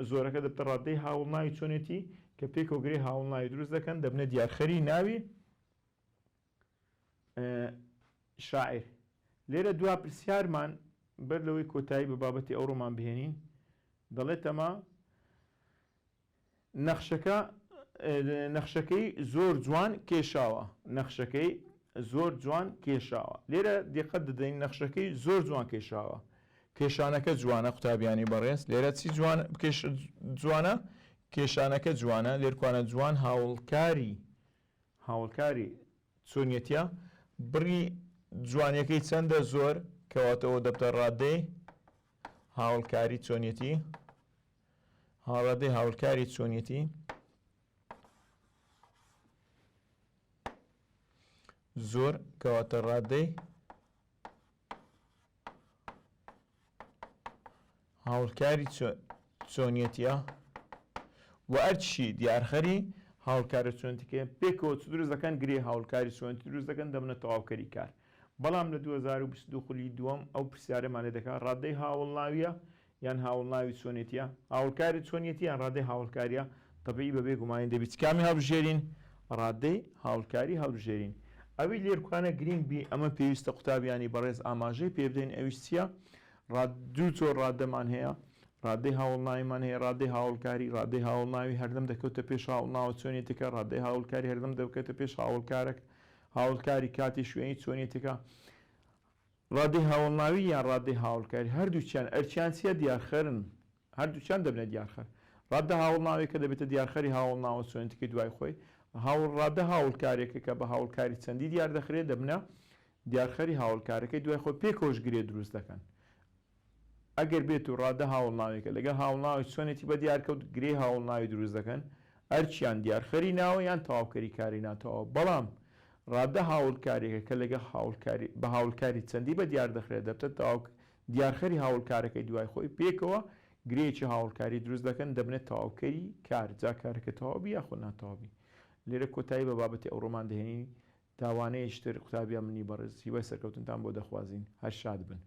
زۆرەکە دەبتە ڕادەی هاوڵناوی چۆنێتی کە پێکەوە گرەی هاوڵناوی دروست دەکەن دەبنە دیارخەری ناوی شاعر لێرە دوا پرسیارمان بەر لەوەی کۆتایی بە بابەتی ئەوڕۆمان بهێنین دەڵێت ئەمە نەخشەکەی زۆر جوان کێشاوە نەخشەکەی زۆر جوان کێشاوە لێرە دقت دەدەین نەخشەکەی زۆر جوان کێشاوە کێشانەکە جوانە قوتابیانی بەڕێز لێرە چی جوانە کێشانەکە جوانە لێرکوانە جوان هاوڵکاری چۆنیەتیە بڕی جوانیەکەی چەندە زۆر کەواتەوە دەبتە ڕادەی هاوڵکاری چۆنیەتی ڕادەی هاوڵکاری چۆنیەتی زۆر کەواتە ڕادەی هاوڵکاری چۆنیەتیە و ئەرچی دیارخەری هاوڵکاری چۆنیەتیکە پێکەوە دروست دەکەن گرێ هاوڵکاری چۆنیەتی دروست دەکەن دەبنە تەواوکەری کار بەڵام لە 2022 خولی دووەم ئەو پرسیارەمان لێ دەکات ڕادەی هاوڵناویە یان هاوڵناوی چۆنیەتیە هاوڵکاری چۆنیەتی یان ڕادەی هاوڵکاریە طبیعی بەبێ گومانی دەبێت کامی هەڵبژێرین ڕادەی هاوڵکاری هەڵبژێرین ئەوی لێرکوانە گرنگ بی ئەمە پێویستە قوتابیانی بەڕێز ئاماژەی پێ بدەین ئەویش چییە؟ دوو جۆر ڕادەمان هەیە، ڕادەی هاوڵناویمان هەیە، ڕادەی هاوڵکاری، ڕادەی هاوڵناوی هەردەم دەکەوتە پێش هاوڵناوە چۆنیێتەکە، ڕادەی هاوڵکاری هەردەم دەکەوتە پێش هاوڵکاری کاتی شوێنی چۆنیێتەکە. ڕادەی هاوڵناوی یان ڕادەی هاوڵکاری هەردووچیان ئەرچیان چیە؟ دیارخەرن، هەردووچیان دەبنێت دیارخەر. ڕادە هاوڵناوی کە دەبێتە دیارخەری هاوڵناوە چۆنیێتەکەی دوای خۆی، ڕادە هاوڵکارێکە کە بە هاوڵکاری چەندی دیار دەخرێت دەبنە دیارخەری هاوڵکارەکەی دوای خۆی پێکۆشگرێ دروست دەکەن. ئەگەر بێت و ڕادە هاوڵناویکە لەگەڵ هاوڵناوی چۆنێتی بە دیارکەوت گرێ هاوڵناوی دروست دەکەن، ئەرچیان دیارخەری ناوە یان تەواوکەری کاری ناتەوە. بەڵام ڕادە هاوڵکارێکە کە لەگە بە هاوڵکاری چەندی بە دیار دەخرێت دەبێت دیارخەری هاوڵکارەکەی دوای خۆی پێکەوە گرێکی هاوڵکاری دروست دەکەن دەبنێت تەواوکەری کار، جا کارەکە تەواوبی یاخۆ ناتەواوبی. لێرە کۆتایی بە بابەتی ئەوڕۆمان دەهێنین. داوانەیەشتر قوتابیان منی بەڕێز هیوای سەرکەوتنتان بۆ دەخوازین. هەر شاد بن.